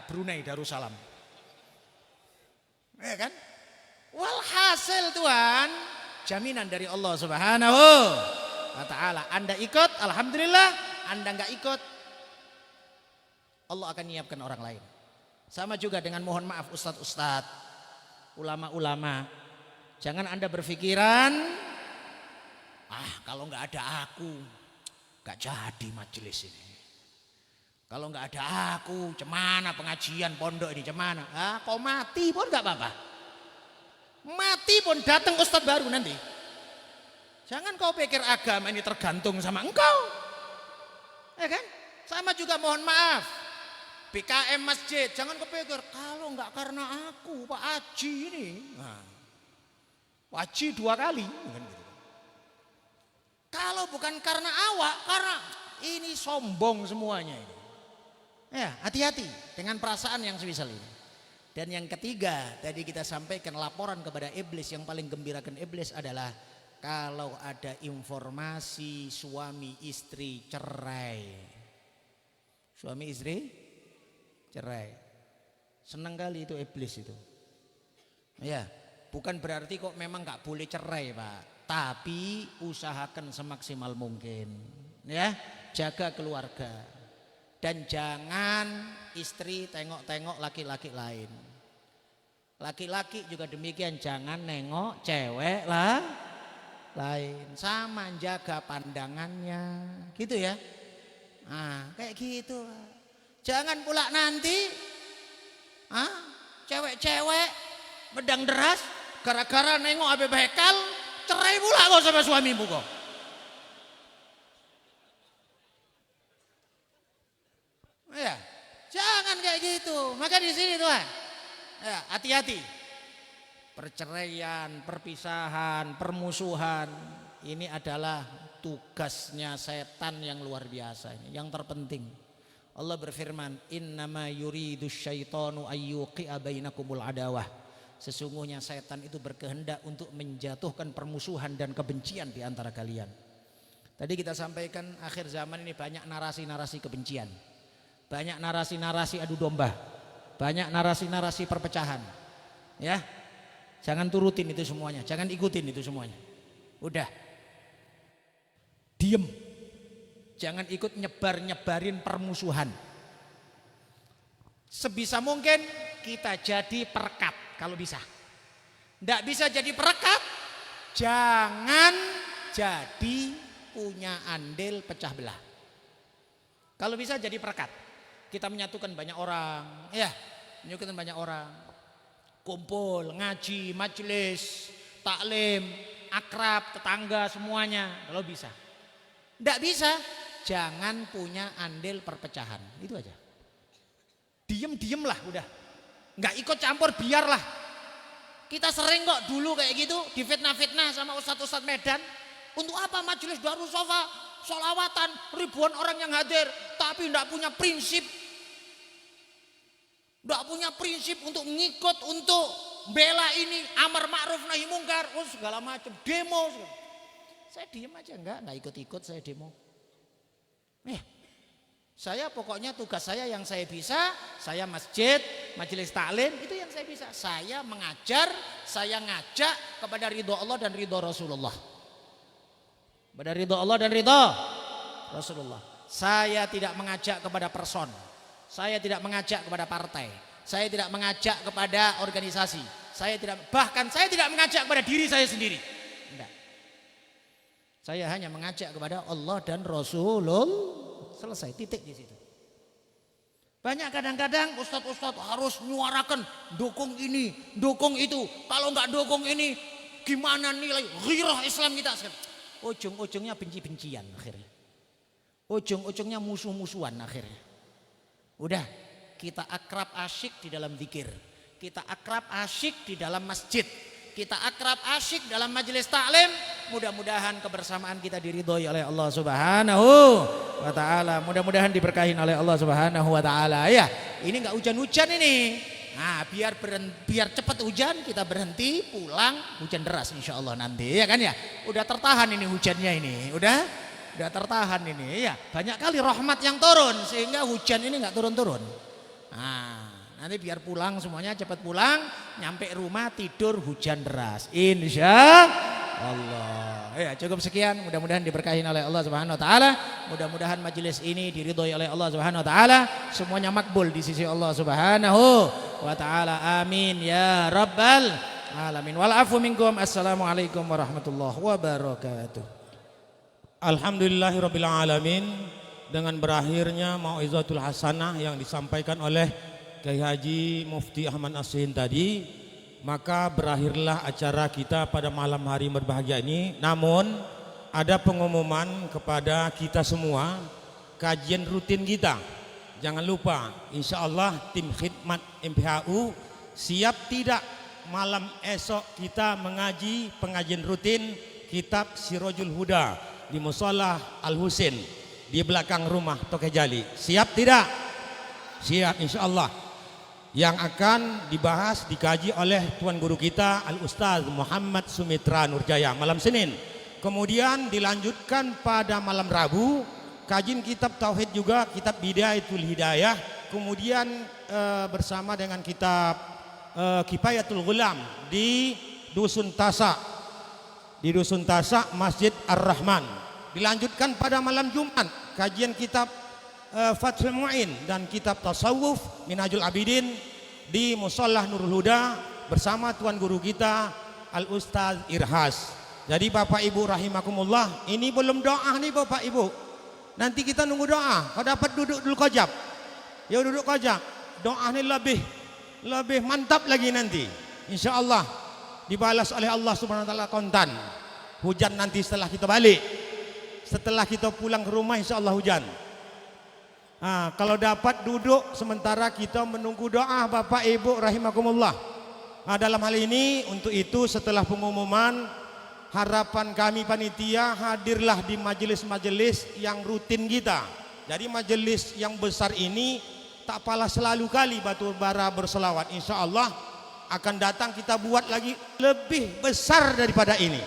Brunei Darussalam. Ya kan? Walhasil Tuhan, jaminan dari Allah Subhanahu wa ta'ala. Anda ikut, alhamdulillah. Anda enggak ikut, Allah akan nyiapkan orang lain. Sama juga dengan mohon maaf ustadz-ustadz, ulama-ulama. Jangan Anda berpikiran, kalau enggak ada aku, enggak jadi majelis ini. Kalau enggak ada aku, cemana pengajian pondok ini, cemana? Kau mati pun enggak apa-apa. Mati pun datang ustadz baru nanti. Jangan kau pikir agama ini tergantung sama engkau. Ya kan? Sama juga mohon maaf. PKM masjid, jangan kepikir kalau enggak karena aku Pak Haji ini. Pak Haji 2 kali. Kalau bukan karena awak, karena ini sombong semuanya ini. Ya, hati-hati dengan perasaan yang semisal ini. Dan yang ketiga, tadi kita sampaikan laporan kepada iblis, yang paling gembirakan iblis adalah kalau ada informasi suami istri cerai. Suami istri cerai. Senang kali itu iblis itu. Ya, bukan berarti kok memang gak boleh cerai Pak. Tapi usahakan semaksimal mungkin. Ya, jaga keluarga. Dan jangan istri tengok-tengok laki-laki lain. Laki-laki juga demikian, jangan nengok cewek lah lain. Sama jaga pandangannya. Gitu ya. Kayak gitu. Jangan pula nanti cewek-cewek medang deras gara-gara nengok abe bekal cerai pula kok sama suamimu kok. Ya, jangan kayak gitu. Maka di sini Tuhan, ya, hati-hati. Perceraian, perpisahan, permusuhan, ini adalah tugasnya setan yang luar biasa ini, yang terpenting. Allah berfirman, innama yuridu syaitanu ayyuqi'a bainakumul adawah. Sesungguhnya setan itu berkehendak untuk menjatuhkan permusuhan dan kebencian di antara kalian. Tadi kita sampaikan akhir zaman ini banyak narasi-narasi kebencian. Banyak narasi-narasi adu domba. Banyak narasi-narasi perpecahan. Ya. Jangan turutin itu semuanya, jangan ikutin itu semuanya. Udah. Diem. Jangan ikut nyebar-nyebarin permusuhan. Sebisa mungkin kita jadi perekat kalau bisa. Nggak bisa jadi perekat, jangan jadi punya andil pecah belah. Kalau bisa jadi perekat. Kita menyatukan banyak orang, ya, menyatukan banyak orang. Kumpul, ngaji, majelis, taklim, akrab, tetangga semuanya kalau bisa. Nggak bisa, jangan punya andil perpecahan. Itu aja. Diem lah udah. Nggak ikut campur biarlah. Kita sering kok dulu kayak gitu difitnah-fitnah sama ustadz-ustadz Medan. Untuk apa majelis Darus Sofa, sholawatan, ribuan orang yang hadir, tapi nggak punya prinsip. Nggak punya prinsip untuk ngikut, untuk bela ini, amar ma'ruf nahi mungkar, segala macam, demo. Saya diem aja, enggak ikut-ikut saya demo. Saya pokoknya tugas saya yang saya bisa, saya masjid, majelis taklim, itu yang saya bisa. Saya mengajar, saya ngajak kepada ridho Allah dan ridho Rasulullah. Kepada ridho Allah dan ridho Rasulullah. Saya tidak mengajak kepada person. Saya tidak mengajak kepada partai. Saya tidak mengajak kepada organisasi. Bahkan saya tidak mengajak kepada diri saya sendiri. Enggak. Saya hanya mengajak kepada Allah dan Rasulullah. Selesai, titik di situ. Banyak kadang-kadang ustadz-ustadz harus menyuarakan dukung ini, dukung itu. Kalau enggak dukung ini, gimana nilai ghirah Islam kita? Ujung-ujungnya benci-bencian akhirnya. Ujung-ujungnya musuh-musuhan akhirnya. Udah, kita akrab asyik di dalam zikir. Kita akrab asyik di dalam masjid. Kita akrab asyik dalam majelis taklim. Mudah-mudahan kebersamaan kita diridhoi oleh Allah Subhanahu wa ta'ala. Mudah-mudahan diberkahin oleh Allah Subhanahu wa ta'ala. Ya, ini enggak hujan-hujan ini. Nah, biar cepat hujan, kita berhenti, pulang, hujan deras insyaallah nanti, ya kan ya. Udah tertahan ini hujannya ini. Udah tertahan ini ya. Banyak kali rahmat yang turun sehingga hujan ini enggak turun-turun. Nah, nanti biar pulang semuanya cepat pulang, nyampe rumah tidur hujan deras. Insya Allah. Ya, cukup sekian, mudah-mudahan diberkahi oleh Allah Subhanahu wa taala. Mudah-mudahan majelis ini diridhoi oleh Allah Subhanahu wa taala, semuanya makbul di sisi Allah Subhanahu wa taala. Amin ya rabbal alamin. Wal afu minkum. Assalamualaikum warahmatullahi wabarakatuh. Alhamdulillahirabbil alamin. Dengan berakhirnya mau'izatul hasanah yang disampaikan oleh Kiai Haji Mufti Ahmad Nasihin tadi, maka berakhirlah acara kita pada malam hari berbahagia ini. Namun ada pengumuman kepada kita semua, kajian rutin kita. Jangan lupa, insya Allah tim khidmat MPHU siap tidak malam esok kita mengaji pengajian rutin kitab Sirajul Huda di Mushola Al Husain di belakang rumah Tokeh Jali. Siap tidak? Siap insya Allah. Yang akan dibahas, dikaji oleh Tuan Guru kita Al-Ustaz Muhammad Sumitra Nurjaya malam Senin. Kemudian dilanjutkan pada malam Rabu, kajian kitab Tauhid juga, kitab Bidayatul Hidayah. Kemudian bersama dengan kitab Kifayatul Ghulam di Dusun Tasa. Di Dusun Tasa Masjid Ar-Rahman. Dilanjutkan pada malam Jumat, kajian kitab Fathul Mu'in dan kitab Tasawuf Minhajul Abidin di Mushola Nurul Huda bersama Tuan Guru kita Al-Ustaz Irhas. Jadi Bapak Ibu rahimakumullah, ini belum doa nih Bapak Ibu. Nanti kita nunggu doa. Kau dapat duduk dulu kojab. Ya duduk kojab. Doa ini lebih mantap lagi nanti. Insya Allah dibalas oleh Allah Subhanahu wa taala kontan. Hujan nanti setelah kita balik. Setelah kita pulang ke rumah insya Allah hujan. Nah, kalau dapat duduk sementara kita menunggu doa Bapak Ibu rahimakumullah. Nah, dalam hal ini untuk itu setelah pengumuman, harapan kami panitia hadirlah di majelis-majelis yang rutin kita. Jadi majelis yang besar ini tak pala selalu kali batu bara berselawat. Insya Allah akan datang kita buat lagi lebih besar daripada ini.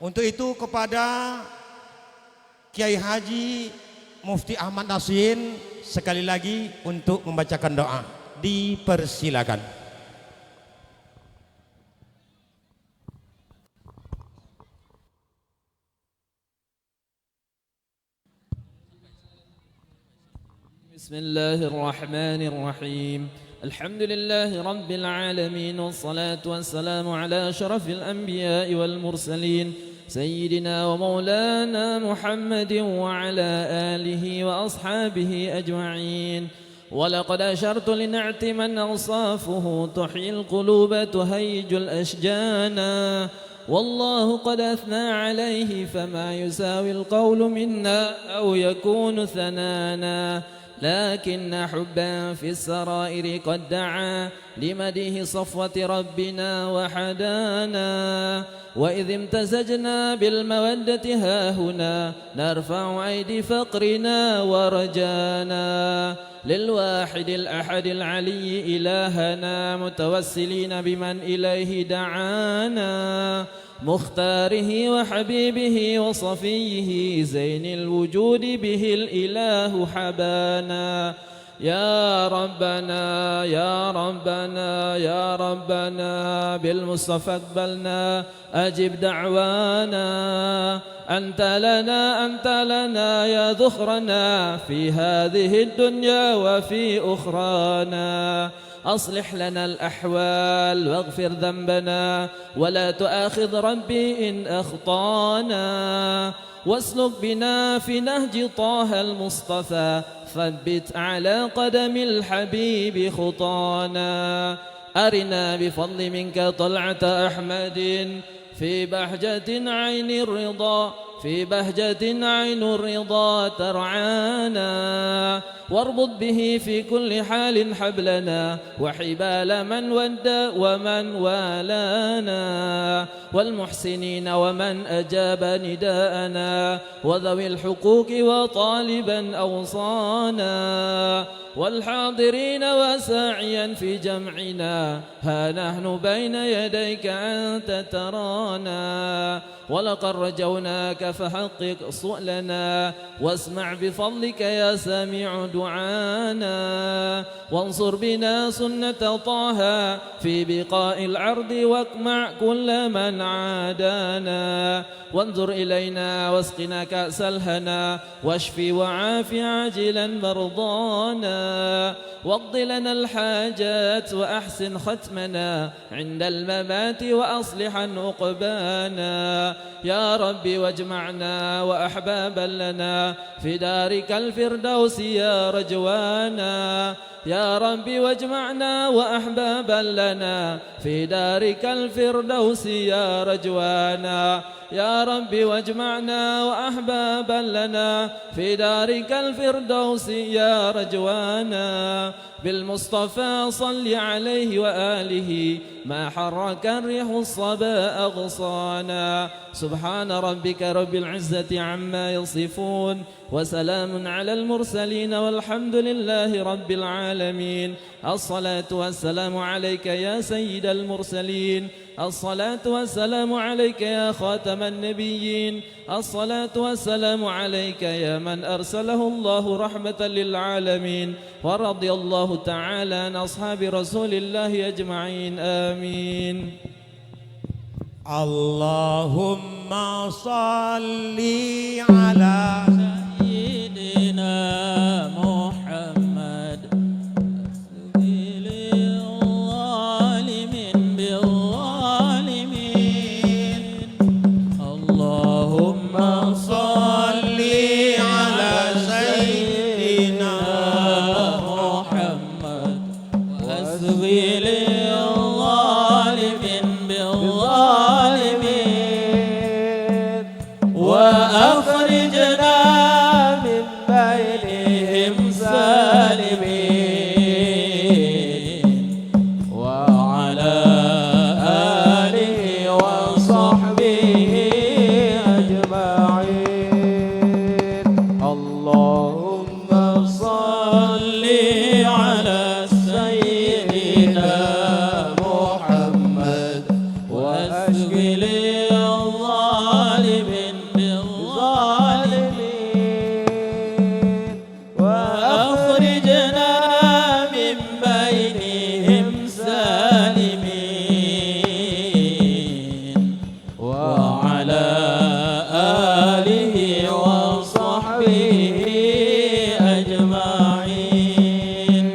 Untuk itu kepada Kiai Haji Mufti Ahmad Nasihin sekali lagi untuk membacakan doa. Dipersilakan. Bismillahirrahmanirrahim. Alhamdulillahi Rabbil Alamin. Wassalatu wassalamu ala ashrafil anbiya'i wal mursalin سيدنا ومولانا محمد وعلى آله وأصحابه أجمعين. ولقد أشرت لنعت من أوصافه تحيي القلوب تهيج الأشجانا. والله قد أثنى عليه فما يساوي القول منا أو يكون ثنانا. لكن حبا في السرائر قد دعا لمديه صفوة ربنا وحدانا. وإذ امتزجنا بالمودة هاهنا نرفع أيدي فقرنا ورجانا للواحد الأحد العلي إلهنا متوسلين بمن إليه دعانا مختاره وحبيبه وصفيه زين الوجود به الإله حبانا. يا ربنا يا ربنا يا ربنا بالمصطفى اقبلنا أجب دعوانا. أنت لنا يا ذخرنا في هذه الدنيا وفي أخرانا. أصلح لنا الأحوال واغفر ذنبنا ولا تؤاخذ ربي إن أخطانا. واسلك بنا في نهج طه المصطفى ثبت على قدم الحبيب خطانا. أرنا بفضل منك طلعة أحمد في بهجة عين الرضا في بهجة عين الرضا ترعانا. واربط به في كل حال حبلنا وحبال من ود ومن والانا. والمحسنين ومن أجاب نداءنا وذوي الحقوق وطالبا أوصانا. والحاضرين وساعيا في جمعنا ها نحن بين يديك أنت ترانا. ولقد رجوناك فحقق سؤلنا واسمع بفضلك يا سامع دعانا وانصر بنا سنة طه في بقاء العرض واقمع كل من عادانا وانظر إلينا واسقنا كأس الهنا واشفي وعاف عاجلا مرضانا واقض لنا الحاجات وأحسن ختمنا عند الممات وأصلحا عقبانا يا رب واجمعنا وأحبابا لنا في دارك الفردوس يا رجوانا يا رب واجمعنا وأحبابا لنا في دارك الفردوس يا رجوانا يا رب واجمعنا وأحبابا لنا في دارك الفردوس يا رجوانا بالمصطفى صل عليه وآله ما حرك الريح الصبا أغصانا سبحان ربك رب العزة عما يصفون وسلام على المرسلين والحمد لله رب العالمين الصلاة والسلام عليك يا سيد المرسلين الصلاة والسلام عليك يا خاتم النبيين الصلاة والسلام عليك يا من أرسله الله رحمة للعالمين ورضي الله تعالى عن أصحاب رسول الله أجمعين آمين اللهم صل على سيدنا محمد الظالمين بالظالمين اللهم صل على سيدنا محمد وأسغل الظالمين بالظالمين وأخرجنا من بينهم سالمين وعلى آله وصحبه أجمعين اللهم صل على سيدنا محمد وأشغل الظالمين بالظالمين وأخرجنا من بينهم سالمين وعلى آله وصحبه أجمعين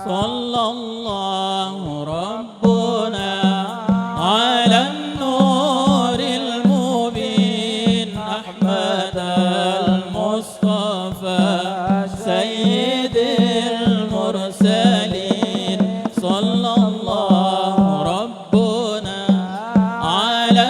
صلى الله ربنا على النور المبين أحمد المصطفى سيد المرسلين صلى الله ربنا على